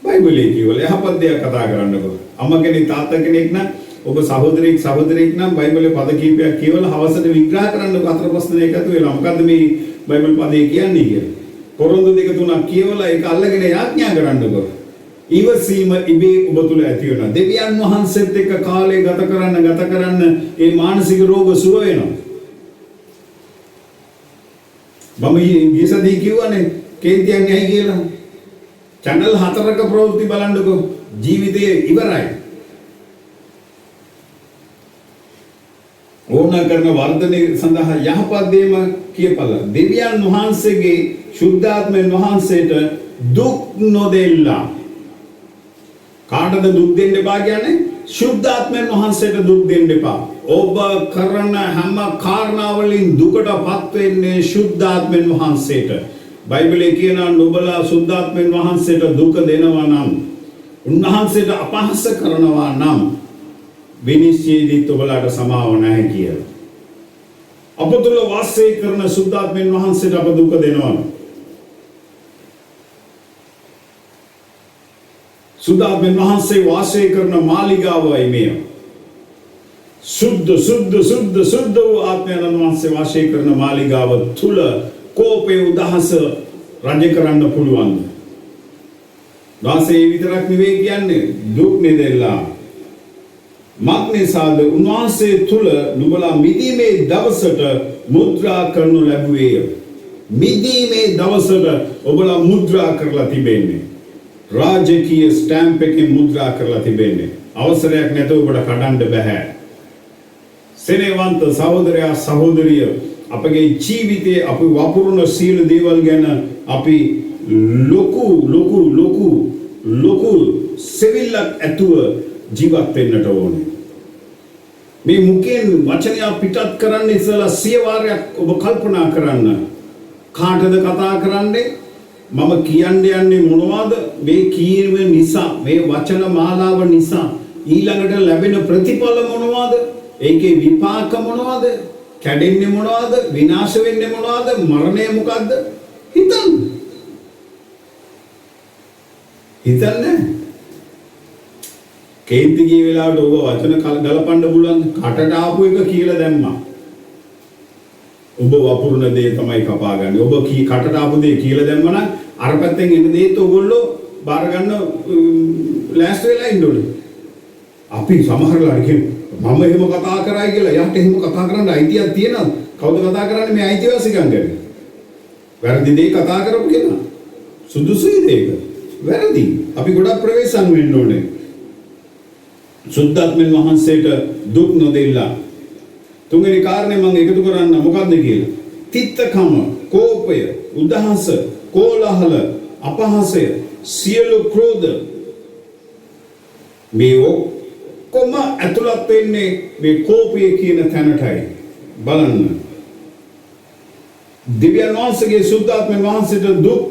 බයිබලයේ කියවල යහපත් දේක් කතා කරන්නකො. අම්මා කෙනෙක් තාත්තා කෙනෙක් නම් ඔබ සහෝදරයෙක් නම් බයිබලයේ පද කීපයක් කියවලා හවසට විග්‍රහ කරන්නකො. අතර ප්‍රශ්න එකතු වෙලා මොකද්ද මේ බයිබල් පදේ කියන්නේ කියලා. කොරොන්දු 2-3ක් කියවලා ඒක අල්ලගෙන යාඥා කරන්නකො. ඊවසීම ඉබේ ඔබ තුල ඇති වෙනවා. දෙවියන් වහන්සේත් එක්ක කාලය ගත කරන්න ඒ මානසික රෝග සුව වෙනවා. මම ඊසදී කියවනේ කේන්තියන් ඇයි කියලා. channel 4ක ප්‍රවෘත්ති බලන්නකො. ජීවිතේ ඉවරයි. ඕන කරන වර්ධනය සඳහා යහපත් දේම කියපළ. දෙවියන් වහන්සේගේ ශුද්ධාත්මයන් වහන්සේට දුක් නොදෙල්ලා. කාටද දුක් දෙන්න එපා කියන්නේ? ශුද්ධාත්මයන් වහන්සේට දුක් දෙන්න එපා. ඔබ කරන හැම කාරණාවලින් දුකටපත් වෙන්නේ ශුද්ධාත්මයන් වහන්සේට. බයිබලයේ කියනවා නුඹලා ශුද්ධාත්මයන් වහන්සේට දුක දෙනවා නම්, උන්වහන්සේට අපහාස කරනවා නම් විනිශ්චයේදී ඔබලාට සමාව නැහැ කියලා. අප තුළ වාසය කරන ශුද්ධාත්මයන් වහන්සේට අප දුක දෙනවා. ශුද්ධාත්මයන් වහන්සේ වාසය කරන මාලිගාවයි මෙය. සුද්ධ වූ ආත්මයන් වහන්සේ වාසය කරන මාලිගාව තුල කෝපේ උදහස රජ කරන්න පුළුවන්. වාසයේ විතරක් නෙවෙයි කියන්නේ දුක් නෙදෙලා. මග්නේසාද උන්වහන්සේ තුල නුඹලා මිදීමේ දවසට මුද්‍රා කරනු ලැබුවේය. මිදීමේ දවසට ඔබලා මුද්‍රා කරලා තිබෙන්නේ. රාජකීය ස්ටැම්ප් එකකින් මුද්‍රා කරලා තිබෙන්නේ. අවසරයක් නැතුව ඔබට කඩන්න බෑ. සෙනෙහවන්ත සහෝදරයා සහෝදරිය අපගේ ජීවිතයේ අපි වපුරන සීල දේවල් ගැන අපි ලොකු සෙවිල්ලක් ඇතුව ජීවත් වෙන්නට ඕනේ. මේ මුකෙන් වචනය පිටත් කරන්න ඉස්සලා 100 වාරයක් ඔබ කල්පනා කරන්න. කාටද කතා කරන්නේ? මම යන්නේ මොනවද? මේ කීම නිසා, මේ වචන මාලාව නිසා ඊළඟට ලැබෙන ප්‍රතිඵල මොනවද? ඒකේ විපාක මොනවද? කැඩෙන්නේ මොනවද? විනාශ වෙන්නේ මොනවද? මරණය මොකද්ද? හිතන්න. කේන්ති ගිය වෙලාවට ඔබ වචන ගලපන්න පුළුවන්. කටට ආපු එක කියලා දැම්මා. ඔබ වපුරන දේ තමයි කපාගන්නේ. ඔබ කටට ආපු දේ කියලා දැම්මා නම් අර පැත්තෙන් එන දේත් ඔයගොල්ලෝ බාර ගන්න ලෑස්ති වෙලා ඉන්න ඕනේ. අපි සමහරවල් කියනවා මම එහෙම කතා කරයි කියලා. යාට එහෙම කතා කරන්න අයිතියක් තියෙනවද? කවුද කතා කරන්නේ මේ අයිතිවාසිකම් ගැන? වැරදි දේ කතා කරපු කෙනා. සුදුසුයි දෙයක. වැරදි. අපි ගොඩක් ප්‍රවේශම් වෙන්න ඕනේ. සුද්ධාත්මයන් වහන්සේට දුක් නොදෙල්ලා. තුන්වෙනි කාරණේ මම එකතු කරන්න මොකද්ද කියලා? තිත්තකම, කෝපය, උදහස, කෝලහල, අපහාසය, සියලු ක්‍රෝධ. මේ ඔක්කොම ඇතුළත් වෙන්නේ මේ කෝපය කියන තැනටයි. බලන්න. දිව්‍යන් වහන්සේගේ සුද්ධාත්මයන් වහන්සේට දුක්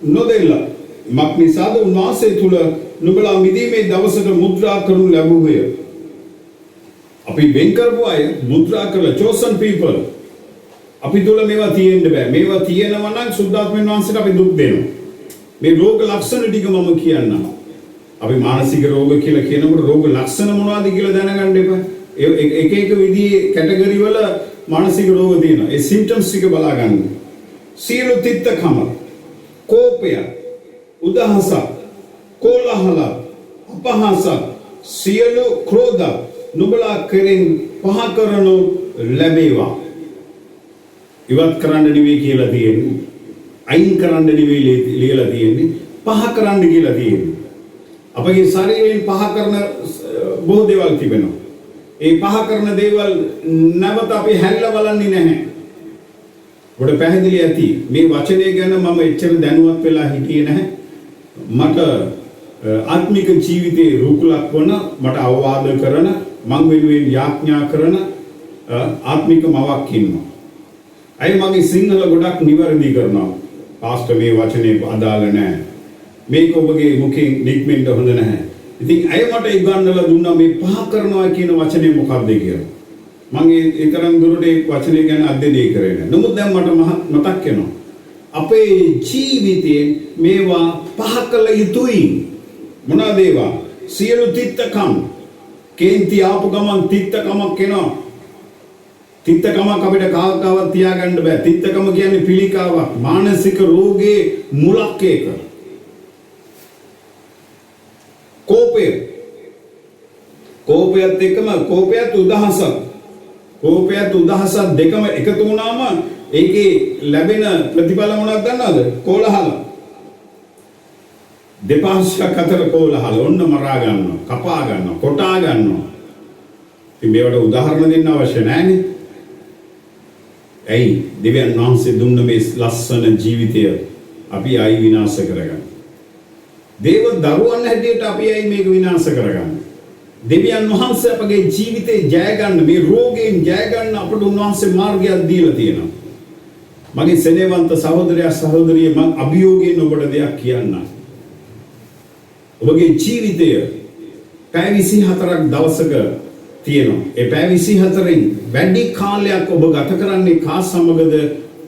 නොදෙල්ලා. මක්නිසාද උන්වහන්සේ තුල නුඹලා මිදීමේ දවසට මුද්‍රා කරනු ලැබුවේ. අපි වෙන් කරපු අය මුද්‍රා කළ chosen people. අපි තුල මේවා තියෙන්න බෑ. මේවා තියෙනවා නම් සුද්ධාත්මයන් වහන්සේට අපි දුක් දෙනවා. මේ රෝග ලක්ෂණ ටික මම කියන්නම්. අපි මානසික රෝග කියලා කියනකොට රෝග ලක්ෂණ මොනවද කියලා දැනගන්න එපා. එක විදිහේ කැටගරි වල මානසික රෝග තියෙනවා. ඒ සිම්ප්ටම්ස් ටික බලා ගන්න. සීල තිත්තකම, කෝපය, උදහස, කෝලහල, අපහාස, සියලු ක්‍රෝධ, නුඹලා කෙරෙන් පහ කරනු ලැබේවා. ඉවත් කරන්න නෙවෙයි කියලා තියෙන්නේ. අයින් කරන්න නෙවෙයි ලියලා තියෙන්නේ. පහ කරන්න කියලා තියෙන්නේ. අපගේ ශරීරයෙන් පහ කරන බොහෝ දේවල් තිබෙනවා. ඒ පහ කරන දේවල් නැවත අපි හැල්ලා බලන්නේ නැහැ. ඔබට පැහැදිලි ඇති මේ වචනය ගැන මම එච්චර දැනුවත් වෙලා හිටියේ නැහැ. මට ආත්මික ජීවිතේ රුකුලක් වන මට අවවාද කරන මං වෙනුවෙන් යාඥා කරන ආත්මික මවක් ඉන්නවා. අය මගේ සිංහල ගොඩක් නිවැරදි කරනවා. පාස්ටර් මේ වචනේ අදාළ නැහැ. මේක ඔබගේ මුඛයෙන් නික්මෙන්න හොඳ නැහැ. ඉතින් අය මට ඉගන්නලා දුන්නා මේ පහ කරනවා කියන වචනේ මොකක්ද කියලා. මම ඒ තරම් දුරට ඒ වචනේ ගැන අධ්‍යයනය කරේ නැහැ. නමුත් දැන් මට මතක් වෙනවා. අපේ ජීවිතයේ මේවා පහ කළ යුතුයි. මොනවාද ඒවා? සියලු තිත්තකම්. කේන්ති ආපු ගමන් තිත්තකමක් එනවා. තිත්තකමක් අපිට කාවකවත් තියාගන්න බෑ. තිත්තකම කියන්නේ පිළිකාවක්. මානසික රෝගයේ මුලක් ඒක. කෝපයත් එක්කම කෝපයත් උදහසක්. කෝපයත් උදහසක් දෙකම එකතු වුණාම ඒකේ ලැබෙන ප්‍රතිඵල මොනවද දන්නවද? කෝලහල. දෙපාර්ශ්වයක් අතර කෝලහල. ඔන්න මරා ගන්නවා, කපා ගන්නවා, කොටා ගන්නවා. ඉතින් මේවට උදාහරණ දෙන්න අවශ්‍ය නැහැනේ. ඇයි දෙවියන් වහන්සේ දුන්න මේ ලස්සන ජීවිතය අපි ආයි විනාශ කරගන්න. දේව දරුවන් හැටියට අපි ඇයි මේක විනාශ කරගන්නේ? දෙවියන් වහන්සේ අපගේ ජීවිතේ ජය ගන්න, මේ රෝගයෙන් ජය ගන්න අපට උන්වහන්සේ මාර්ගයක් දීලා තියෙනවා. මගේ සෙනෙහවන්ත සහෝදරයා සහෝදරිය මම අභියෝගයෙන් ඔබට දෙයක් කියන්නම්. ඔබගේ ජීවිතය පැය 24ක් දවසක තියෙනවා. ඒ පැය 24න් වැඩි කාලයක් ඔබ ගත කරන්නේ කා සමගද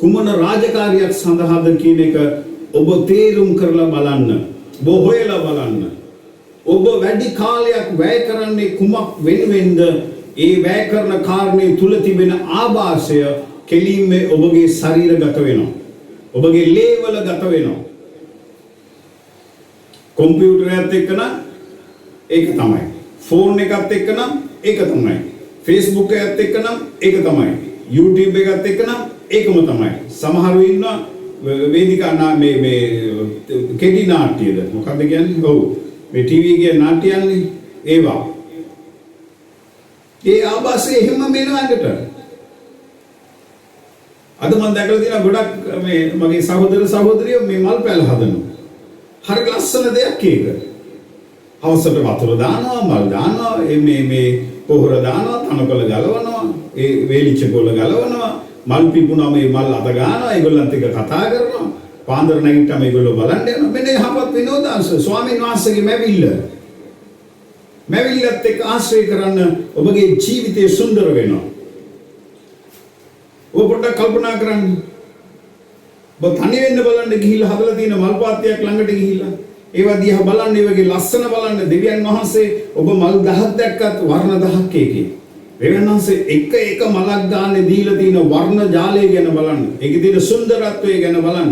කුමන රාජකාරියක් සඳහාද කියන එක ඔබ තේරුම් කරලා බලන්න. ඔබ හොයලා බලන්න. ඔබ වැඩි කාලයක් වැය කරන්නේ කුමක් වෙනුවෙන්ද? ඒ වැය කරන කාරණේ තුල තිබෙන ආభాසය කෙලින්ම ඔබගේ ශරීරගත වෙනවා. ඔබගේ ලේවල ගත වෙනවා. කම්පියුටරයත් එක්ක නම් ඒක තමයි. ෆෝන් එකත් එක්ක නම් ඒක තමයි. Facebook එකත් එක්ක නම් ඒක තමයි. YouTube එකත් එක්ක නම් ඒකම තමයි. සමහරව ඉන්නවා වේදිකා මේ කෙටි නාට්‍යද මොකක්ද කියන්නේ? ඔව්. මේ ටීවී එකේ නාට්‍යයන්නේ ඒවා. ඒ ආభాසය එහෙම මෙලවන්නට. අද මම දැකලා තියෙනවා ගොඩක් මේ මගේ සහෝදර සහෝදරියෝ මේ මල් පැල හදනවා. හරි ලස්සන දෙයක් ඒක. හවසට වතුර දානවා, මල් දානවා, මේ පොහොර දානවා, තනකොළ ගලවනවා, ඒ වේලිච්ච කොළ ගලවනවා, මල් පිපුණාම මේ මල් අත ගන්නවා, ඒගොල්ලන්ත් එක්ක කතා කරනවා. පාන්දර නැගිට්ටම ඒගොල්ලෝ බලන්න යනවා. මෙන්න යහපත් විනෝදාංශ ස්වාමීන් වහන්සේගේ මැවිල්ල. මැවිල්ලත් එක්ක ආශ්‍රය කරන්න ඔබගේ ජීවිතය සුන්දර වෙනවා. ඔබ පොඩ්ඩක් කල්පනා කරන්න. ඔබ තනි වෙන්න බලන්න ගිහිල්ලා හදලා තියෙන මල් පාත්තියක් ළඟට ගිහිල්ලා ඒවා දිහා බලන්න, ඒ වගේ ලස්සන බලන්න. දෙවියන් වහන්සේ ඔබ මල් 10ක් දැක්කත් වර්ණ 10ක් එකේ. දෙවියන් වහන්සේ එක මලක් ගානේ දීලා තියෙන වර්ණ ජාලය ගැන බලන්න. ඒකේ තියෙන සුන්දරත්වය ගැන බලන්න.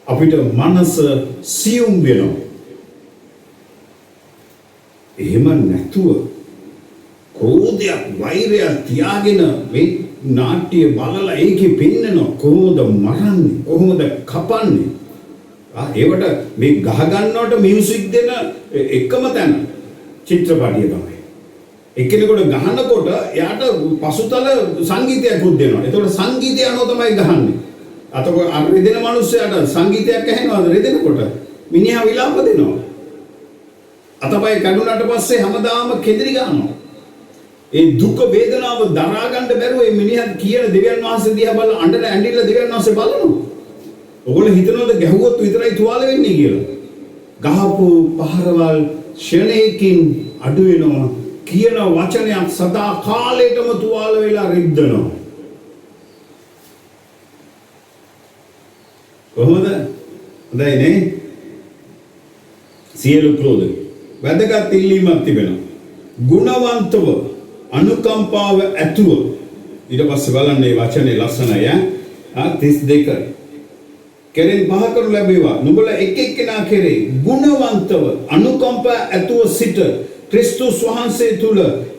අපිට මනස සියුම් වෙනවා. එහෙම නැතුව ක්‍රෝධයක් වෛරයක් තියාගෙන මේ නාට්‍ය බලලා ඒකේ පෙන්නන කොහොමද මරන්නේ, කොහොමද කපන්නේ. ඒවට මේ ගහ ගන්නවට මියුසික් දෙන එකම තැන චිත්‍රපටිය තමයි. එක්කෙනෙකුට ගහනකොට එයාට පසුතල සංගීතයක් උද්දෙනවා. ඒතකොට සංගීතය අනුව තමයි ගහන්නේ. අතකොට අර රෙදෙන මිනිස්සයාට සංගීතයක් ඇහෙනවද රෙදෙනකොට? මිනිහා විලාප දෙනවා. අතපය කැඩුනට පස්සේ හැමදාම කෙදිරි ගන්නවා. ඒ දුක වේදනාව දරා ගන්න බැරුව මේ මිනිහා කියන දෙවියන් වහන්සේ දිහා බලලා අඬන ඇඬිලා දෙවියන් වහන්සේ බලනවා. ඔයගොල්ලෝ හිතනවද ගැහුවොත් විතරයි තුවාල වෙන්නේ කියලා? ගහපු පහරවල් ක්ෂණයකින් අඩු වෙනවා. කියන වචනයක් සදා කාලයටම තුවාල වෙලා රිද්දනවා. කොහොමද? හොඳයි නේ? සියලු ක්‍රෝධ වැදගත් ඉල්ලීමක් තිබෙනවා. ගුණවන්තව අනුකම්පාව ඇතුව. ඊට පස්සේ බලන්න මේ වචනේ ලස්සනයි ඈ. 32 කෙරෙන් පහ කරනු ලැබේවා. නුඹලා එක් එක්කෙනා කෙරේ ගුණවන්තව අනුකම්පා ඇතුව සිට ක්‍රිස්තුස් වහන්සේ තුල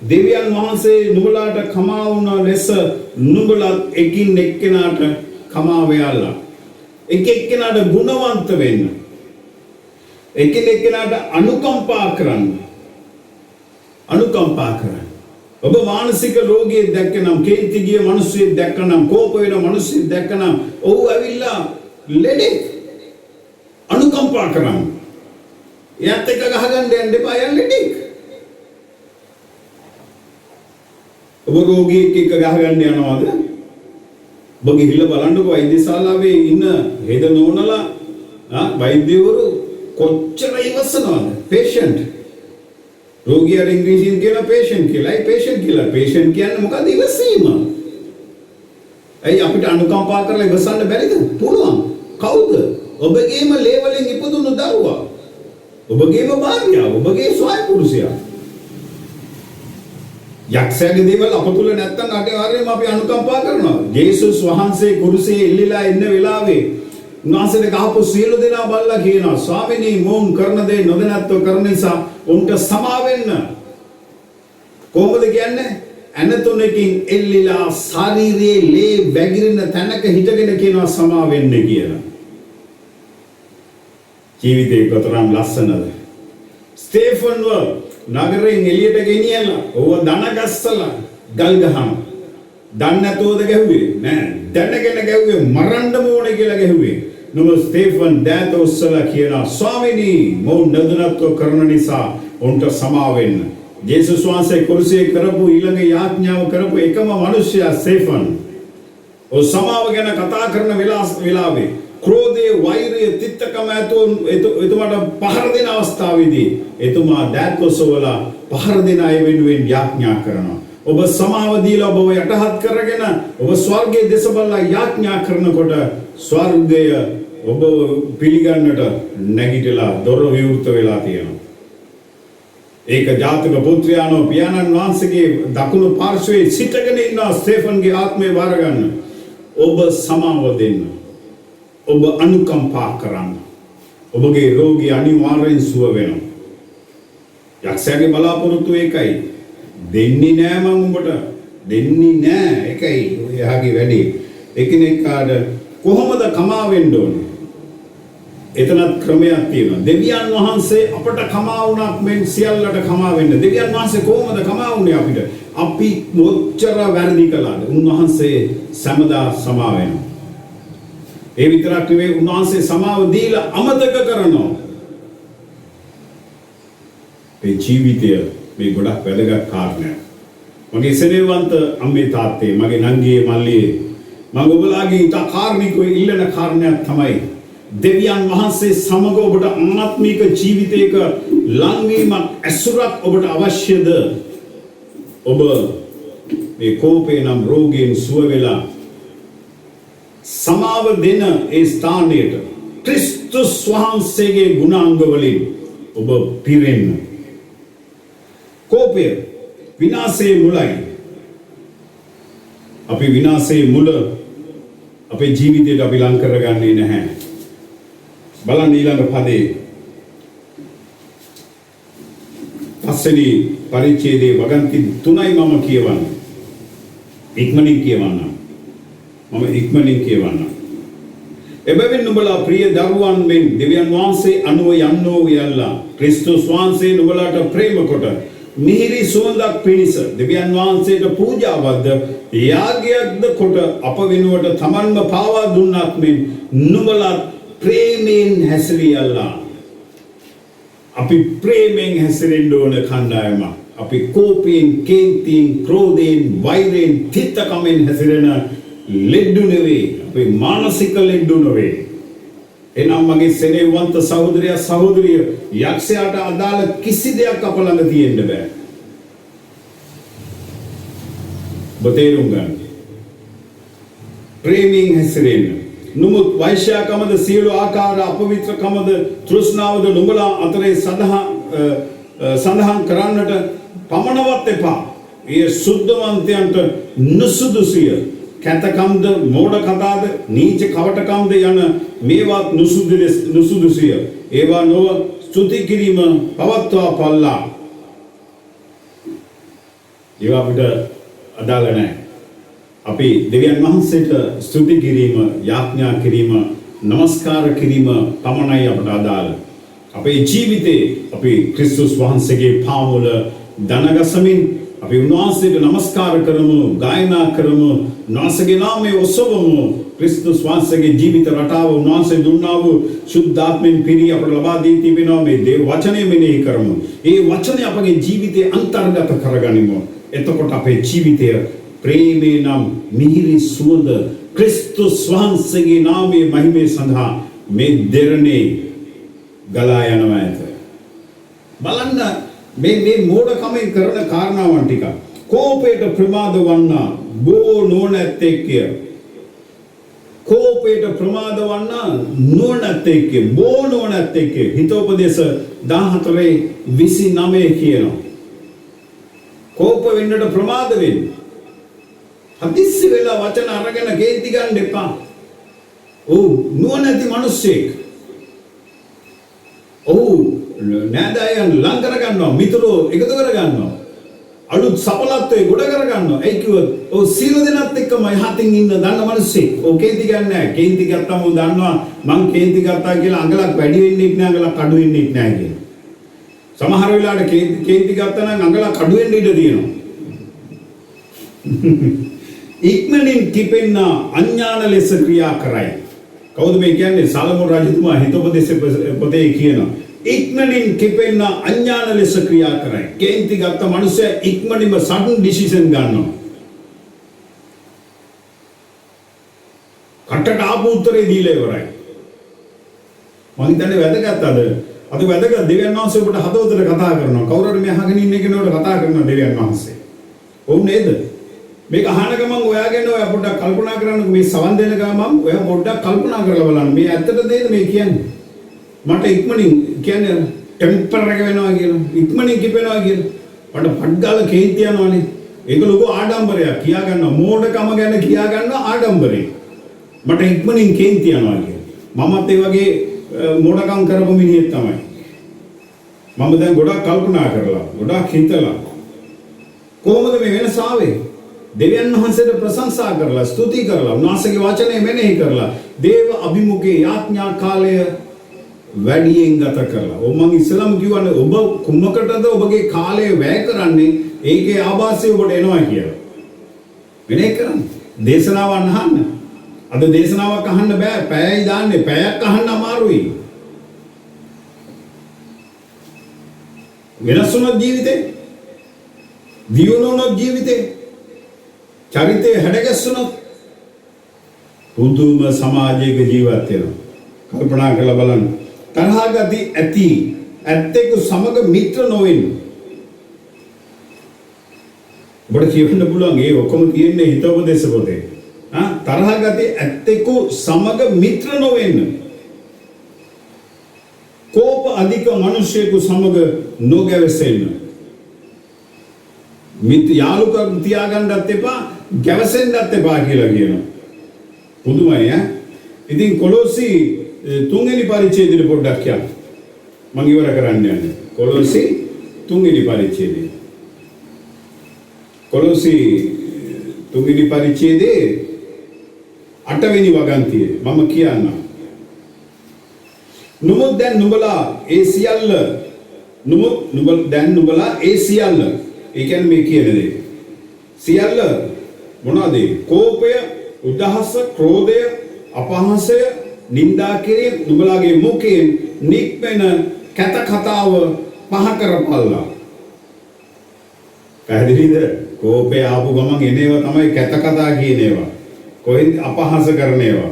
දෙවියන් වහන්සේ නුඹලාට කමා වුණ ලෙස නුඹලා එකින් එක්කෙනාට කමා වේයලා. එක එක්කෙනාට ගුණවන්ත වෙන්න. එකින් එක්කෙනාට අනුකම්පා කරන්න. අනුකම්පා කරන්න. ඔබ මානසික රෝගියෙක් දැක්කනම්, කේන්ති ගිය මිනිස්සෙක් දැක්කනම්, කෝප වෙන මිනිස්සෙක් දැක්කනම්, ඔව් ඇවිල්ලා ලෙඩෙක් අනුකම්පා කරන්න. එයාත් එක්ක ගහගන්න යන්න එපා, එයා ලෙඩෙක්. ඔබ රෝගියෙක් එක්ක ගහගන්න යනවාද? ඔබ ගිහිල්ලා බලන්නකෝ වෛද්‍යශාලාවේ ඉන්න හෙද නෝනලා වෛද්‍යවරු කොච්චර ඉවසනවද? patient. රෝගියාට ඉංග්‍රීසියෙන් කියන patient කියලා. ඒ patient කියලා. patient කියන්නේ මොකද්ද? ඉවසීම. ඇයි අපිට අනුකම්පා කරලා ඉවසන්න බැරිද? පුළුවන්. කවුද? ඔබගේම ලේවලින් ඉපදුණු දරුවා. ඔබගේම භාර්යාව, ඔබගේ ස්වාමි පුරුෂයා. යක්ෂයාගේ දේවල් අප තුල නැත්තම් අනිවාර්යයෙන්ම අපි අනුකම්පා කරනවා. ජේසුස් වහන්සේ කුරුසියේ ඉල්ලලා ඉන්න වෙලාවේ උන්වහන්සේට ගහපු සියලු දෙනා බල්ලා කියනවා, ස්වාමිනී මොවුන් කරන දේ නොදැනත්ව කරන නිසා උන්ට සමා වෙන්න. කොහොමද කියන්නේ? ඇනතුනකින් එල්ලිලා ශරීරයේ ලේ වැగిරෙන තැනක හිටගෙන කියනවා සමා වෙන්න කියලා. ජීවිතේ කොතරම් ලස්සනද? ස්ටේෆන්ව නගරයෙන් එළියට ගෙනියලා ඕව දනගස්සලා ගල් ගහන. දන්නේ නැතෝද ගැහුවේ? නෑ. දැනගෙන ගැහුවේ, මරන්න ඕනේ කියලා ගැහුවේ. නම ස්ටේෆන් දෑත උස්සලා කියනවා, ස්වාමිනී මොවුන් නොදැනත්ව කරන නිසා උන්ට සමා වෙන්න. ජේසුස් වහන්සේ කුරුසියේ කරපු ඊළඟ යාඥාව කරපු එකම මිනිසයා ස්ටේෆන්. ඔය සමාව ගැන කතා කරන වෙලාවේ ක්‍රෝධයේ, වෛරය, තිත්තකම එතුමාට පහර දෙන අවස්ථාවේදී එතුමා දෑත්වසවලා පහර දෙන අය වෙනුවෙන් යාඥා කරනවා. ඔබ සමාව දීලා ඔබව යටහත් කරගෙන ඔබ ස්වර්ගයේ දෙස බලලා යාඥා කරනකොට ස්වර්ගය ඔබ පිළිගන්නට නැගිටලා දොර විවෘත වෙලා තියෙනවා. ඒක ජාතක පුත්‍රයාණෝ පියාණන් වහන්සේගේ දකුණු පාර්ශ්වයේ සිටගෙන ඉන්න ස්ටේෆන්ගේ ආත්මය බාර ගන්න. ඔබ සමාව දෙන්න. ඔබ අනුකම්පා කරන්න. ඔබගේ රෝගී අනිවාර්යෙන් සුව වෙනවා. යක්ෂයාගේ බලාපොරොත්තු ඒකයි. දෙන්නේ නෑ මම උඹට. දෙන්නේ නෑ. ඒකයි එයාගේ වැඩේ. එකිනෙකාට කොහොමද කමා වෙන්න ඕනේ? එතනත් ක්‍රමයක් තියෙනවා. දෙවියන් වහන්සේ අපට කමා වුණත් මෙන් සියල්ලට කමා වෙන්න. දෙවියන් වහන්සේ කොහොමද කමා වුණේ අපිට? අපි මොච්චර වැරදි කළාද? උන්වහන්සේ සමදා සමා වෙනවා. ඒ විතරක් නෙවෙයි, උන්වහන්සේ සමාව දීලා අමතක කරනවා. මේ ජීවිතය මේ ගොඩක් වැදගත් කාරණයක්. මගේ සෙනෙහවන්ත අම්මේ තාත්තේ, මගේ නංගියේ මල්ලියේ, මම ඔබලාගේ ඉතා කාර්මිකව ඉල්ලන කාරණයක් තමයි දෙවියන් වහන්සේ සමග ඔබට ආත්මික ජීවිතයක ලංවීමක්, ඇසුරක් ඔබට අවශ්‍යද? ඔබ මේ කෝපේ නම් රෝගයෙන් සුව වෙලා සමාව දෙන ඒ ස්ථානයට ක්‍රිස්තුස් වහන්සේගේ ගුණාංග වලින් ඔබ පිරෙන්න. කෝපය විනාශයේ මුලයි. අපි විනාශයේ මුල අපේ ජීවිතයට අපි ලං කරගන්නේ නැහැ. බලන්න ඊළඟ පදේ පස්වෙනි පරිච්ඡේදයේ වගන්ති 3යි මම කියවන්නේ. ඉක්මනින් කියවන්න. මම ඉක්මනින් කියවන්න. එබැවින් නුඹලා ප්‍රිය දරුවන් මෙන් දෙවියන් වහන්සේ අනුව යන්නෝ යල්ලා ක්‍රිස්තුස් වහන්සේ නුඹලාට ප්‍රේම කොට මිහිරි සුවඳක් පිණිස දෙවියන් වහන්සේට පූජාවක්ද යාගයක්ද කොට අප වෙනුවට තමන්ම පාවා දුන්නක් මෙන් නුඹලා ප්‍රේමයෙන් හැසිරියල්ලා. අපි ප්‍රේමයෙන් හැසිරෙන්න ඕන කණ්ඩායමක්. අපි කෝපයෙන්, කේන්තියෙන්, ක්‍රෝධයෙන්, වෛරයෙන්, තිත්තකමෙන් හැසිරෙන ලෙඩ්ඩු නෙවෙයි. අපේ මානසික ලෙඩ්ඩු නෙවෙයි. එනම් මගේ සෙනෙහවන්ත සහෝදරයා සහෝදරිය, යක්ෂයාට අදාළ කිසි දෙයක් අප ළඟ තියෙන්න බෑ. ඔබ තේරුම් ගන්න. ප්‍රේමයෙන් හැසිරෙන්න. නුඹ වෛශ්‍යාකමද, සියලු ආකාර අපවිත්‍රකමද, තෘෂ්ණාවද නුඹලා අතරේ සඳහන් කරන්නට පමණවත් එපා. ඒ සුද්ධවන්තයන්ට නුසුදුසුය. කැතකම්ද, මෝඩ කතාද, නීච කවටකම්ද යන මේවත් නුසුදුසුය. ඒවා නොව ස්තුති කිරීම පවත්වා පල්ලා. ඒවා අපිට අදාළ නැහැ. අපි දෙවියන් වහන්සේට ස්තුති කිරීම, යාඥා කිරීම, නමස්කාර කිරීම පමණයි අපට අදාළ. අපේ ජීවිතේ අපි ක්‍රිස්තුස් වහන්සේගේ පාමුල දනගසමින් අපි උන්වහන්සේට නමස්කාර කරමු, ගායනා කරමු, උන්වහන්සේගේ නාමය ඔසවමු. ක්‍රිස්තුස් වහන්සේගේ ජීවිත රටාව උන්වහන්සේ දුන්නා වූ සුද්ධාත්මෙන් පිරී අපට ලබා දී තිබෙනවා. මේ දේව වචනය මෙනෙහි කරමු. ඒ වචනය අපගේ ජීවිතේ අන්තර්ගත කරගනිමු. එතකොට අපේ ජීවිතය ප්‍රේමේ නම් මිහිරි සුවඳ ක්‍රිස්තුස් වහන්සේගේ නාමයේ මහිමේ සඳහා මේ දෙරණේ ගලා යනවා ඇත. බලන්න මේ මෝඩකමෙන් කරන කාරණාවන් ටික. කෝපයට ප්‍රමාද වන්නා බෝ නොනැත්තේක්ය. කෝපයට ප්‍රමාද වන්නා නොනැත්තේක්ය. බෝ නොනැත්තේක්ය. හිතෝපදේශ 14:29 කියනවා. කෝප වෙන්නට ප්‍රමාද වෙන්න. හදිස්සි වෙලා වචන අරගෙන කේන්ති ගන්න එපා. ඔව් නුවණැති මිනිස්සෙක්. ඔව් නෑදෑයන් ලං කර ගන්නවා, මිතුරෝ එකතු කර ගන්නවා. අලුත් සඵලත්වයේ ගොඩ කර ගන්නවා. ඒ කිව්වොත් ඔව් සීල දෙනත් එක්කම යහතින් ඉන්න දන්න මිනිස්සෙක්. ඔව් කේන්ති ගන්න නෑ. කේන්ති ගත්තම උන් දන්නවා මං කේන්ති ගත්තා කියලා අඟලක් වැඩි වෙන්නේ නැහැ, අඟලක් අඩු වෙන්නේ නැහැ කියලා. සමහර වෙලාවට කේන්ති ගත්තා නම් අඟලක් අඩු වෙන්න ඉඩ තියෙනවා. ඉක්මනින් කිපෙන්න අඥාන ලෙස ක්‍රියා කරයි. කවුද මේ කියන්නේ? සලමෝන් රජතුමා හිතෝපදේශ පොතේ කියනවා. ඉක්මනින් කිපෙන්න අඥාන ලෙස ක්‍රියා කරයි. කේන්ති ගත්ත මිනිස්සයා ඉක්මනින්ම සඩන් ඩිසිෂන් ගන්නවා. කටට ආපු උත්තරේ දීලා ඉවරයි. මම හිතන්නේ වැදගත් අද වැදගත් දෙවියන් වහන්සේ ඔබට හදවතට කතා කරනවා. කවුරු හරි මේ අහගෙන ඉන්න කෙනෙකුට කතා කරනවා දෙවියන් වහන්සේ. ඔව් නේද? මේක අහන ගමන් ඔයාගෙන ඔයා පොඩ්ඩක් කල්පනා කරන්න. මේ සවන් දෙන ගමන් ඔයා පොඩ්ඩක් කල්පනා කරලා බලන්න. මේ ඇත්තට නේද මේ කියන්නේ? මට ඉක්මනින් කියන්නේ ටෙම්පර් එක වෙනවා කියලා. ඉක්මනින් කිපෙනවා කියලා. මට පඩ්ඩාල කේන්ති යනවානේ. ඒක ලොකු ආඩම්බරයක්. කියා ගන්නවා මෝඩකම ගැන කියා ගන්නවා ආඩම්බරේ. මට ඉක්මනින් කේන්ති යනවා කියලා. මමත් ඒ වගේ මෝඩකම් කරපු මිනිහෙක් තමයි. මම දැන් ගොඩක් කල්පනා කරලා, ගොඩක් හිතලා කොහොමද මේ වෙනස ආවේ? දෙවියන් වහන්සේට ප්‍රශංසා කරලා, ස්තුති කරලා, උන්වහන්සේගේ වචනය මෙනෙහි කරලා, දේව අභිමුඛේ යාඥා කාලය වැඩියෙන් ගත කරලා. ඔව් මම ඉස්සලම කිව්වනේ ඔබ කුමකටද ඔබගේ කාලය වැය කරන්නේ? ඒකේ ආభాසය ඔබට එනවා කියලා. මෙනෙහි කරන්න. දේශනාවන් අහන්න. අද දේශනාවක් අහන්න බෑ. පැයයි දාන්නේ. පැයක් අහන්න අමාරුයි. වෙනස් වුණොත් ජීවිතේ, දියුණුවොත් ජීවිතේ, චරිතය හැඩගැස්සුණොත් පුදුම සමාජයක ජීවත් වෙනවා. කල්පනා කරලා බලන්න. තරහා ගති ඇති ඇත්තෙකු සමග මිත්‍ර නොවෙන්න. ඔබට කියන්න පුළුවන් ඒ ඔක්කොම තියෙන්නේ හිතෝපදේශ පොතේ. තරහා ගති ඇත්තෙකු සමග මිත්‍ර නොවෙන්න. කෝප අධික මිනිසෙකු සමග නොගැවසෙන්න. යාළුකම් තියාගන්නත් එපා, ගැවසෙන්නත් එපා කියලා කියනවා. පුදුමයි ඈ. ඉතින් කොලොසි 3 වෙනි පරිච්ඡේදෙට පොඩ්ඩක් කියන්න. මම ඉවර කරන්න යන්නේ. කොලොසි 3 වෙනි පරිච්ඡේදය. කොලොසි 3 වෙනි පරිච්ඡේදයේ 8 වෙනි වගන්තිය මම කියන්නම්. නුඹ දැන් නුඹලා ඒ සියල්ල ඒ සියල්ල ඒ කියන්නේ මේ කියන දේ සියල්ල මොනවාද? කෝපය, උදහස, ක්‍රෝධය, අපහාසය, නින්දා කිරීම නුඹලාගේ මුඛයෙන් නික්මෙන කැත කතාව පහ කරපල්ලා. පැහැදිලිද? කෝපය ආපු ගමන් එනේවා තමයි කැත කතා කියන ඒවා. කොහෙන්ද අපහාස කරන ඒවා.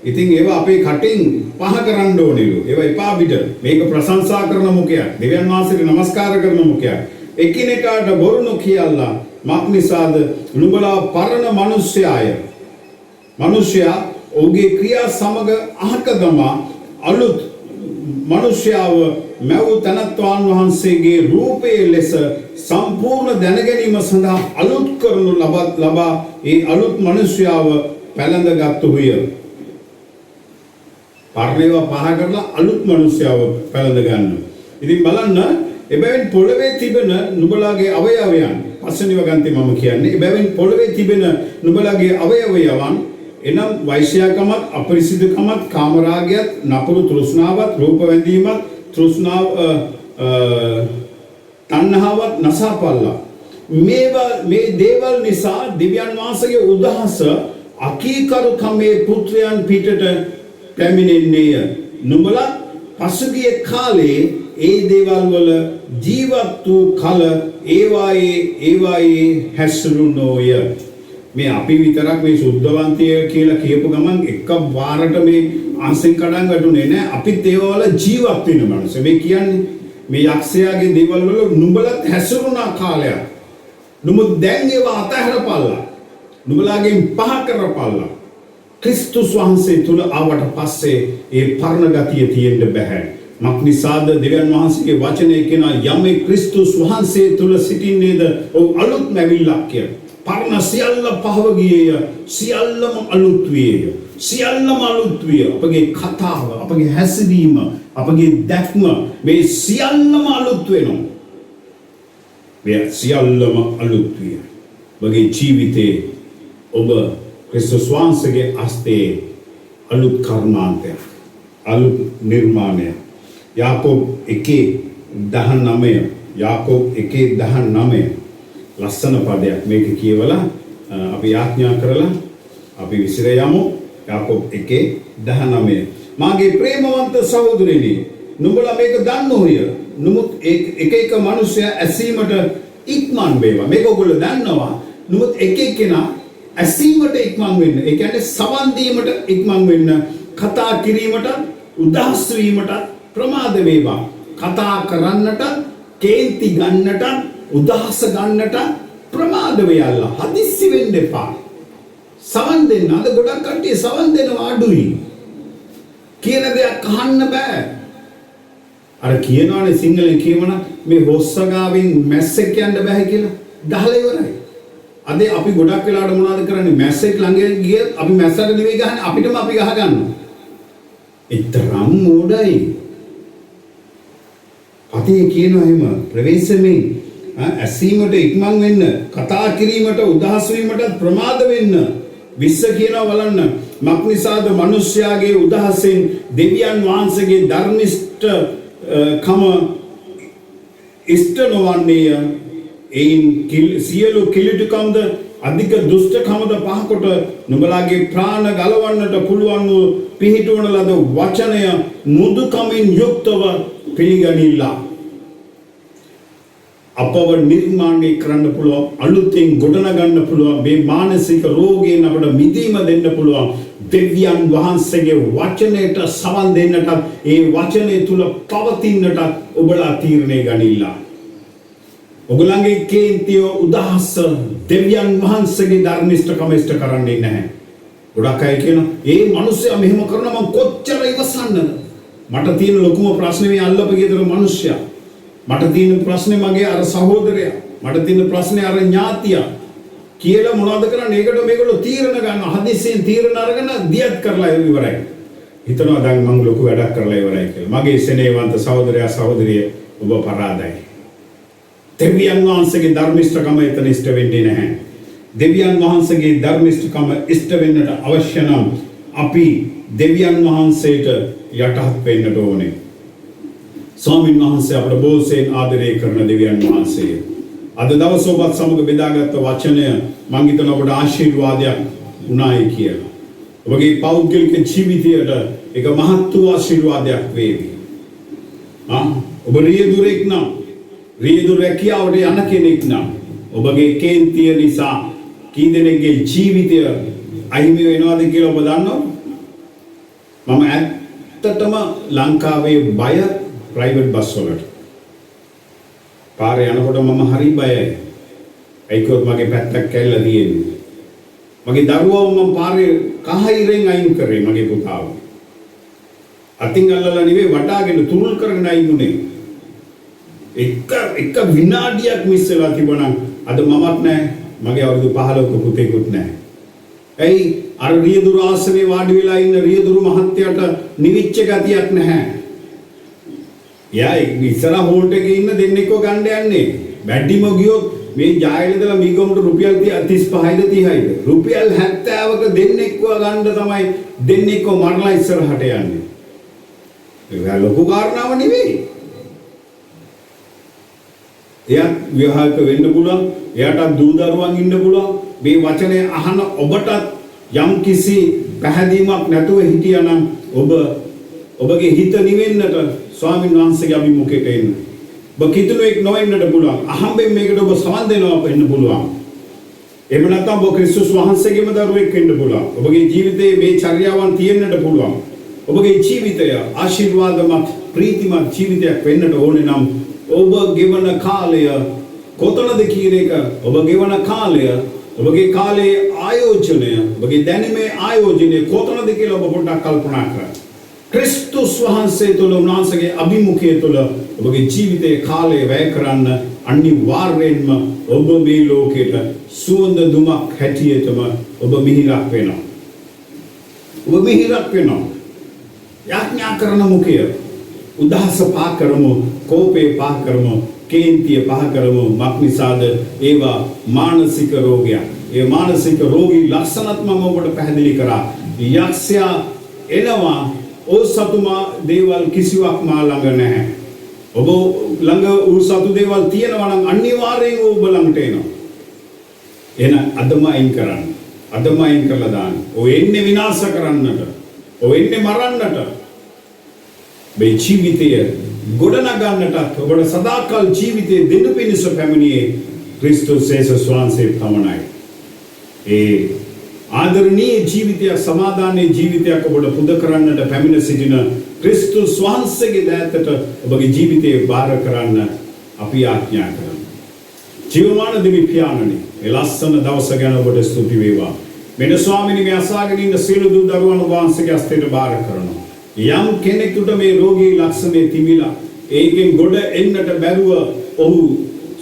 ඉතින් ඒවා අපේ කටින් පහ කරන්න ඕනෙලු. ඒවා එපා පිට. මේක ප්‍රශංසා කරන මුඛයක්. දෙවියන් වහන්සේට නමස්කාර කරන මුඛයක්. එකිනෙකාට බොරු නොකියලා මක්නිසාද නුඹලා පරණ මිනිස්යාය. මිනිසයා ඔහුගේ ක්‍රියා සමග අහක දමා අලුත් මිනිස්යාව මැව් තනත්වාන් වහන්සේගේ රූපයේ ලෙස සම්පූර්ණ දැනගැනීම සඳහා අලුත් කරනු ලබා ඒ අලුත් මිනිස්යාව පැලඳගත්තුය. පරණේව පහ කරලා අලුත් මිනිස්යාව පැලඳ ගන්න. ඉතින් බලන්න එබැවින් පොළවේ තිබෙන නුඹලාගේ අවයවයන් පස්වෙනි වගන්ති මම කියන්නේ. එබැවින් පොළවේ තිබෙන නුඹලාගේ අවයවයන් එනම් වෛශ්‍යාකමත්, අපරිසිදුකමත්, කාමරාගයත්, නපුරු තෘෂ්ණාවත්, රූප වැඳීමත්, තෘෂ්ණාව තණ්හාවත් නසාපල්ලා. මේ දේවල් නිසා දිව්‍යන් වහන්සේගේ උදහස අකීකරුකමේ පුත්‍රයන් පිටට පැමිණෙන්නේය. නුඹලා පසුගිය කාලේ ඒ දේවල් වල ජීවත් වූ කල ඒවායේ හැසිරුණෝය. මේ අපි විතරක් මේ සුද්ධවන්තය කියලා කියපු ගමන් එක වාරට මේ ආසෙන් කඩන් වැටුනේ නෑ. අපිත් ඒවවල ජීවත් වෙන මනුස්සය. මේ කියන්නේ මේ යක්ෂයාගේ දේවල් වල නුඹලත් හැසිරුණා කාලයක්. නුඹ දැන් ඒවා අතහැරපල්ලා. නුඹලාගෙන් පහ කරපල්ලා. ක්‍රිස්තුස් වහන්සේ තුල ආවට පස්සේ ඒ පරණ ගතිය තියෙන්න බෑ. මක්නිසාද දෙවියන් වහන්සේගේ වචනය කියන යමේ ක්‍රිස්තුස් වහන්සේ තුල සිටින්නේද ඔව් අලුත් නැවිල්ලක් කිය. පරණ සියල්ල පහව ගියේය, සියල්ලම අලුත් වියේය. සියල්ලම අලුත් විය. අපගේ කතාව, අපගේ හැසිරීම, අපගේ දැක්ම මේ සියල්ලම අලුත් වෙනවා. මේ සියල්ලම අලුත් විය. ඔබගේ ජීවිතේ ඔබ ක්‍රිස්තුස් වහන්සේගේ අස්තේ අලුත් කර්මාන්තයක්, අලුත් නිර්මාණයක්. යාකෝබ් 1:19 යාකෝබ් 1:19 ලස්සන පදයක්. මේක කියවලා අපි යාඥා කරලා අපි විසිර යමු. යාකෝබ් 1:19 මාගේ ප්‍රේමවන්ත සහෝදරයනි, නුඹලා මේක දන්නෝය. නමුත් එක මිනිසයා ඇසීමට ඉක්මන් වේවා. මේක ඔයගොල්ලෝ දන්නවා. නමුත් එක කෙනා ඇසීමට ඉක්මන් වෙන්න, ඒ කියන්නේ සවන් දීමට ඉක්මන් වෙන්න, කතා කිරීමට, උදාස් වීමට ප්‍රමාද වේවා. කතා කරන්නට, කේන්ති ගන්නට, උදාස ගන්නට ප්‍රමාද වේයල්ලා. හදිස්සි වෙන්න එපා. සවන් දෙන්න. අද ගොඩක් කට්ටිය සවන් දෙනවා අඩුයි. කියන දෙයක් අහන්න බෑ. අර කියනවානේ සිංහලෙන් කියවන මේ හොස්සගාවෙන් මැස්සෙක් යන්න බෑ කියලා. ගහලා ඉවරයි. අද අපි ගොඩක් වෙලාවට මොනවද කරන්නේ? මැස්සෙක් ළඟ ගිය අපි මැස්සට නෙවෙයි ගහන්නේ, අපිටම අපි ගහ ගන්නවා. ඒතරම් මොඩයි. අතේ කියනවා එහෙම ප්‍රවේශමෙන් ඇසීමට ඉක්මන් වෙන්න, කතා කිරීමට, උදාස් වීමට ප්‍රමාද වෙන්න. විශ්ස කියනවා බලන්න. මක්නිසාද මිනිස්යාගේ උදහසෙන් දෙවියන් වහන්සේගේ ධර්මිෂ්ඨ කම ඉෂ්ට නොවන්නේය. එයින් සියලු කිලිටුකම්ද අධික දුෂ්ටකමද පහකොට නුඹලාගේ ප්‍රාණ ගලවන්නට පුළුවන් වූ පිහිටුවන ලද වචනය මුදුකමින් යුක්තව පිළිගනිල්ලා. අපව නිර්මාණය කරන්න පුළුවන්, අලුතෙන් ගොඩනගන්න පුළුවන්, මේ මානසික රෝගයෙන් අපට මිදීම දෙන්න පුළුවන් දෙවියන් වහන්සේගේ වචනයට සවන් දෙන්නට, ඒ වචනය තුල පවතින්නට ඔබලා තීරණය ගනිල්ලා. ඔගලන්ගේ කේන්තිය උදාහස දෙවියන් වහන්සේගේ ධර්මිෂ්ඨකම ඉෂ්ට කරන්නේ නැහැ. ගොඩක් අය කියනවා ඒ මිනිස්සයා මෙහෙම කරනවා මම කොච්චර ඉවසන්නද? මට තියෙන ලොකුම ප්‍රශ්නේ මේ අල්ලපු ගෙදර මිනිස්සයා. මට තියෙන ප්‍රශ්නේ මගේ අර සහෝදරයා. මට තියෙන ප්‍රශ්නේ අර ඥාතියා. කියලා මොනවද කරන්නේ? ඒකට මේගොල්ලෝ තීරණ ගන්නවා. හදිස්සියෙන් තීරණ අරගෙන දියත් කරලා ඉවරයි. හිතනවා දැන් මම ලොකු වැඩක් කරලා ඉවරයි කියලා. මගේ සෙනෙහවන්ත සහෝදරයා සහෝදරිය ඔබ පරාදයි. දෙවියන් වහන්සේගේ ධර්මිෂ්ඨකම එතන ඉෂ්ට වෙන්නේ නැහැ. දෙවියන් වහන්සේගේ ධර්මිෂ්ඨකම ඉෂ්ට වෙන්නට අවශ්‍ය නම් අපි දෙවියන් වහන්සේට යටහත් වෙන්නට ඕනේ. ස්වාමීන් වහන්සේ අපට බොහෝසෙන් ආදරය කරන දෙවියන් වහන්සේ. අද දවස ඔබත් සමග බෙදාගත්ත වචනය මම හිතනවා ඔබට ආශිර්වාදයක් වුණායි කියලා. ඔබගේ පෞද්ගලික ජීවිතයට ඒක මහත් වූ ආශිර්වාදයක් වේවි. ඔබ රියදුරෙක් නම්, රියදු රැකියාවට යන කෙනෙක් නම්, ඔබගේ කේන්තිය නිසා කී දෙනෙක්ගේ ජීවිතය අහිමි වෙනවද කියලා ඔබ දන්නවද? මම ඇත්තටම ලංකාවේ බය ප්‍රයිවට් බස් වලට. පාරේ යනකොට මම හරි බයයි. ඒකත් මගේ පැත්තක් කැල්ල තියෙන්නේ. මගේ දරුවව මම පාරේ කහිරෙන් අයින් කරේ මගේ පුතාව. අතින් අල්ලලා නෙවෙයි වටාගෙන තුරුල් කරගෙන අයින් උනේ. එක විනාඩියක් මිස් වෙලා තිබුණා. අද මමත් නැහැ. මගේ අවුරුදු 15ක පුතේකුත් නැහැ. ඇයි අර රියදුරු ආසනේ වාඩි වෙලා ඉන්න රියදුරු මහත්තයාට නිවිච්ච ගතියක් නැහැ. යා ඉස්සරහ හෝල්ට් එකේ ඉන්න දෙන්නෙක්ව ගන්න යන්නේ. බැඩිම ගියොත් මේ ජායලදලා මීගොමට රුපියල් 35යිද 30යිද රුපියල් 70ක දෙන්නෙක්ව ගන්න තමයි දෙන්නෙක්ව මරලා ඉස්සරහට යන්නේ. ඒක ලොකු කාරණාවක් නෙවෙයි. එයා විවාහක වෙන්න පුළුවන්, එයාට දූ දරුවන් ඉන්න පුළුවන්. මේ වචනේ අහන ඔබට යම් කිසි පැහැදීමක් නැතුව හිටියානම් ඔබගේ හිත නිවෙන්නට ස්වාමීන් වහන්සේගේ අභිමුඛයට එන්න. ඔබ කිතුණෙක් නොවෙන්නට පුළුවන්. අහම්බෙන් මේකට ඔබ සමන් දෙනවා වෙන්න පුළුවන්. එහෙම නැත්නම් ඔබ ක්‍රිස්තුස් වහන්සේගේම දරුවෙක් වෙන්න පුළුවන්. ඔබගේ ජීවිතයේ මේ චර්යාවන් තියෙන්නට පුළුවන්. ඔබගේ ජීවිතය ආශිර්වාදමත් ප්‍රීතිමත් ජීවිතයක් වෙන්නට ඕනේ නම් ඔබ ගෙවන කාලය කොතනද කියන එක ඔබ ගෙවන කාලය ඔබගේ කාලයේ ආයෝජනය ඔබගේ දැනීමේ ආයෝජනය කොතනද කියලා ඔබ පොඩ්ඩක් කල්පනා කරන්න. ක්‍රිස්තුස් වහන්සේ තුළ උන්වහන්සේගේ අභිමුඛය තුළ ඔබගේ ජීවිතයේ කාලය වැය කරන්න අනිවාර්යෙන්ම ඔබ මේ ලෝකයට සුවඳ දුමක් හැටියටම ඔබ මිහිරක් වෙනවා. ඔබ මිහිරක් වෙනවා. යාඥා කරන මුඛය උදාස පහ කරමු, කෝපේ පහ කරමු, කේන්තිය පහ කරමු. මක්නිසාද ඒවා මානසික රෝගයක්. ඒ මානසික රෝගී ලක්ෂණත් මම ඔබට පැහැදිලි කරා. යක්ෂයා එනවා ඕසතුමා දේවල් කිසිවක් මා ළඟ නැහැ. ඔබ ළඟ ඕසතු දේවල් තියෙනවා නම් අනිවාර්යෙන් ඔබ ළඟට එනවා. එන අදම අයින් කරන්න. අදම අයින් කරලා දාන්න. ඔය එන්නේ විනාශ කරන්නට. ඔය එන්නේ මරන්නට. මේ ජීවිතය ගොඩනගන්නටත් ඔබට සදාකල් ජීවිතයේ දෙනු පිණිස පැමිණියේ ක්‍රිස්තුස් යේසුස් වහන්සේ පමණයි. ඒ ආදරණීය ජීවිතයක් සමාදානයේ ජීවිතයක් ඔබට පුද කරන්නට පැමිණ සිටින ක්‍රිස්තුස් වහන්සේගේ දෑතට ඔබගේ ජීවිතේ බාර කරන්න අපි ආඥා කරමු. ජීවමාන දෙවි පියාණනි, ඒ ලස්සන දවස ගැන ඔබට ස්තුති වේවා. මෙන්න ස්වාමීනි, මේ අසාගෙන ඉන්න සියලු දූ දරුවන් වහන්සේගේ හස්තයට බාර කරනවා. යම් කෙනෙකුට මේ රෝගී ලක්ෂණේ තිබිලා ඒකෙන් ගොඩ එන්නට බැරුව ඔහු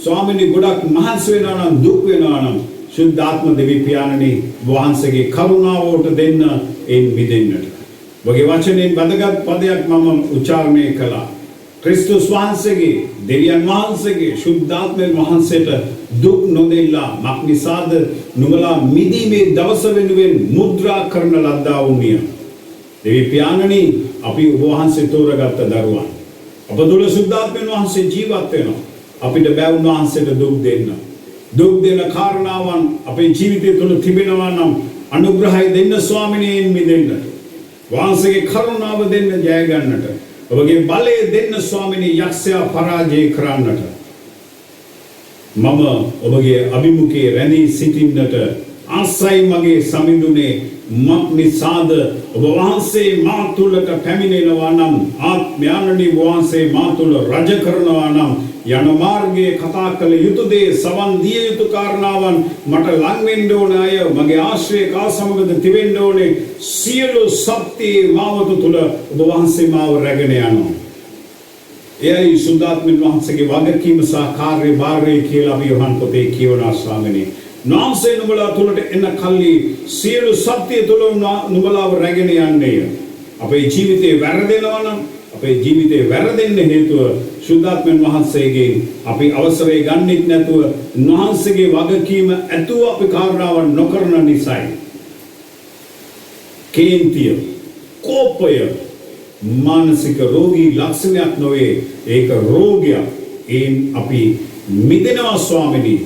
ස්වාමීනි ගොඩක් මහන්සි වෙනවා නම් දුක් වෙනවා නම් සුද්ධාත්ම දෙවි පියාණනි වහන්සේගේ කරුණාවට දෙන්න එන් මිදෙන්නට. ඔබගේ වචනයෙන් වැදගත් පදයක් මම උච්චාරණය කළා. ක්‍රිස්තුස් වහන්සේගේ දෙවියන් වහන්සේගේ සුද්ධාත්මයන් වහන්සේට දුක් නොදෙල්ලා මක්නිසාද නුඹලා මිදීමේ දවස වෙනුවෙන් මුද්‍රා කරන ලද්දා වුණිය. දෙවි පියාණනි, අපි ඔබ වහන්සේ තෝරගත්ත දරුවන්. අප තුළ සුද්ධාත්මයන් වහන්සේ ජීවත් වෙනවා. අපිට බෑ උන්වහන්සේට දුක් දෙන්න. දුක් දෙන කාරණාවන් අපේ ජීවිතය තුළ තිබෙනවා නම් අනුග්‍රහය දෙන්න ස්වාමිනේන් මිදෙන්නට. වහන්සේගේ කරුණාව දෙන්න ජය ගන්නට. ඔබගේ බලය දෙන්න ස්වාමිනී යක්ෂයා පරාජය කරන්නට. මම ඔබගේ අභිමුඛයේ රැඳී සිටින්නට ආසයි මගේ සමිඳුනේ මක්නිසාද ඔබ වහන්සේ මා තුළට පැමිණෙනවා නම් ආත්මයන්ණි වහන්සේ මා තුළ රජ කරනවා නම් යන මාර්ගයේ කතා කළ යුතු දේ සවන් දිය යුතු කාරණාවන් මට ලං වෙන්න ඕන අය මගේ ආශ්‍රය කා සමගද තිබෙන්න ඕනේ. සියලු සත්‍යයේ මාවත තුළ ඔබ වහන්සේ මාව රැගෙන යනවා. එයයි සුද්ධාත්මයන් වහන්සේගේ වගකීම සහ කාර්යභාරය කියලා අපි යොහන් පොතේ කියවනවා ස්වාමිනේ. නාමසේ නුඹලා තුළට එන කල්ලි සියලු සත්‍ය තුළ නුඹලාව රැගෙන යන්නේ. අපේ ජීවිතේ වැරදෙනවා නම් අපේ ජීවිතේ වැරදෙන්න හේතුව සුද්ධාත්මයන් වහන්සේගෙන් අපි අවසරය ගන්නෙත් නැතුව උන්වහන්සේගේ වගකීම ඇතුව අපි කාරණාවන් නොකරන නිසායි. කේන්තිය, කෝපය මානසික රෝගී ලක්ෂණයක් නොවේ, ඒක රෝගයක්. ඒන් අපි මිදෙනවා ස්වාමිනී.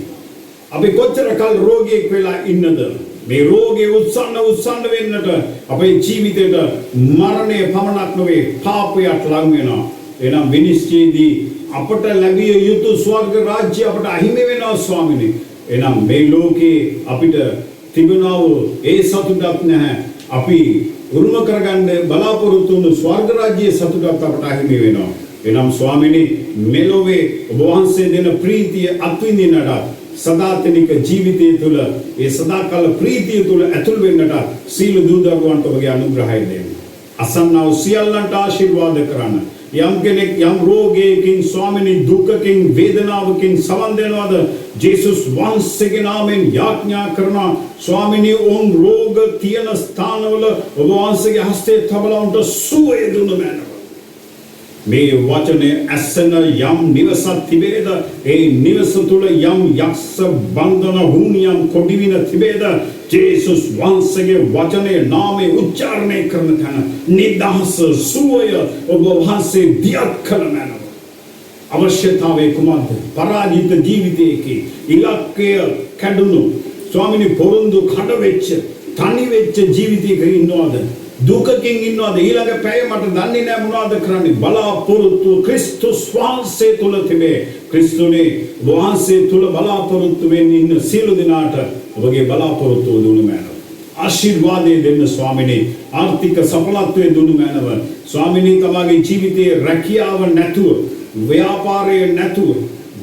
අපි කොච්චර කල් රෝගියෙක් වෙලා ඉන්නද? මේ රෝගේ උත්සන්න වෙන්නට අපේ ජීවිතේට මරණය පමණක් නොවේ පාපයට ලං වෙනවා. එනම් විනිශ්චයේදී අපට ලැබිය යුතු ස්වර්ග රාජ්‍ය අපට අහිමි වෙනවා ස්වාමිනේ. එනම් මේ ලෝකේ අපිට තිබුණා වූ ඒ සතුටක් නැහැ. අපි උරුම කරගන්න බලාපොරොත්තු වුණු ස්වර්ග රාජ්‍යයේ සතුටක් අපට අහිමි වෙනවා. එනම් ස්වාමිනේ, මෙලොවේ ඔබ වහන්සේ දෙන ප්‍රීතිය අත්විඳින්නට සදාතනික ජීවිතය තුළ ඒ සදාකාල ප්‍රීතිය තුළ ඇතුල් වෙන්නට සීල දූ දරුවන්ට ඔබගේ අනුග්‍රහය දෙන්න. අසන්නව සියල්ලන්ට ආශිර්වාද කරන්න. යම් කෙනෙක් යම් රෝගයකින් ස්වාමිනී දුකකින් වේදනාවකින් සවන් දෙනවද ජේසුස් වහන්සේගේ නාමයෙන් යාඥා කරනවා ස්වාමිනී ඕන් රෝග තියෙන ස්ථානවල ඔබ වහන්සේගේ හස්තයේ තබලා උන්ට සුවය දුන්න මැනව. මේ වචනේ ඇසෙන යම් නිවසක් තිබේද ඒ නිවස තුල යම් යක්ෂ බන්ධන හුනියම් කොඩිවින තිබේද ජේසුස් වහන්සේගේ වචනේ නාමයේ උච්චාරණය කරන තැන නිදහස සුවය ඔබ වහන්සේ දියත් කළමන අවශ්‍යතාවයේ කුමක්ද පරාජිත ජීවිතයේ ඉලක්කය කැඩුණු ස්වාමිනේ පොරොන්දු කඩ වෙච්ච තනි වෙච්ච ජීවිතයක ඉන්නවද දුකකින් ඉන්නවද ඊළඟ පැය මට දන්නේ නැහැ මොනවද කරන්නේ බලාපොරොත්තු ක්‍රිස්තුස් වහන්සේ තුල තිබේ ක්‍රිස්තුනේ වහන්සේ තුල බලාපොරොත්තු වෙන්නේ ඉන්න සියලු දෙනාට ඔබගේ බලාපොරොත්තු දුන්නු මෑනව ආශිර්වාදයේ දෙන්න ස්වාමිනේ ආර්ථික සඵලත්වයේ දුන්නු මෑනව ස්වාමිනේ තමගේ ජීවිතයේ රැකියාව නැතුව ව්‍යාපාරයේ නැතුව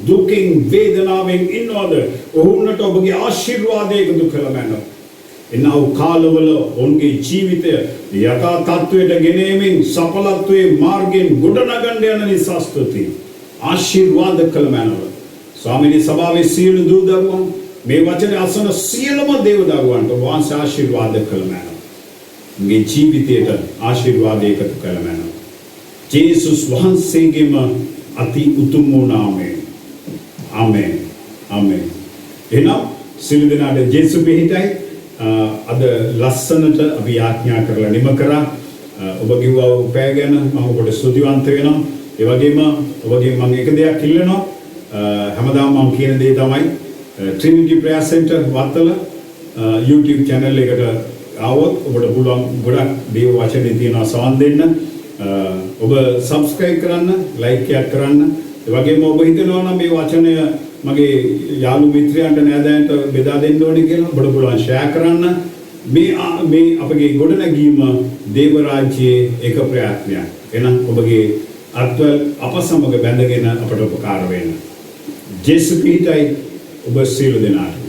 දුකින් වේදනාවෙන් ඉන්නවද ඔවුන්ට ඔබගේ ආශිර්වාදය එකතු කළ මෑනව එනව කාලවල ඔවුන්ගේ ජීවිතය යථා තත්වයට ගෙනෙමින් සඵලත්වයේ මාර්ගයෙන් ගොඩනගන්න යන නිසා ස්තුතියි ආශිර්වාද කළ මෑනව ස්වාමිනේ සභාවේ සියලු දූ දරුවන් මේ වචනේ අසන සියලුම දේව දරුවන්ට වහන්සේ ආශිර්වාද කළ මෑනව මේ ජීවිතයට ආශිර්වාද එකතු කළ මෑනව ජේසුස් වහන්සේගේම අති උතුම් නාමයෙන් ආමෙන් ආමෙන් එනම් සියලු දෙනාට ජේසු පිහිටයි අද ලස්සනට අපි ආඥා කරලා නිම කරා ඔබ කිව්වා උපය ගැන මම ඔබට ස්තුතිවන්ත වෙනවා ඒ වගේම ඔබගේ මම එක දෙයක් ඉල්ලනවා හැමදාම මම කියන දේ තමයි Trinity Prayer Center Wattala YouTube channel එකට ආවොත් ඔබට පුළුවන් ගොඩක් දේව වචනේ තියෙනවා සවන් දෙන්න ඔබ subscribe කරන්න like එකක් කරන්න ඒ වගේම ඔබ හිතනවා නම් මේ වචනය මගේ යාළු මිත්‍රයන්ට නෑදෑයන්ට බෙදා දෙන්න ඕනේ කියලා ඔබට පුළුවන් share කරන්න මේ අපගේ ගොඩනැගීම දේව රාජ්‍යයේ එක ප්‍රයත්නයක් එහෙනම් ඔබගේ අත්වල අප සමග බැඳගෙන අපට උපකාර වෙන්න ජේසු පිහිටයි ඔබ සියලු දෙනාට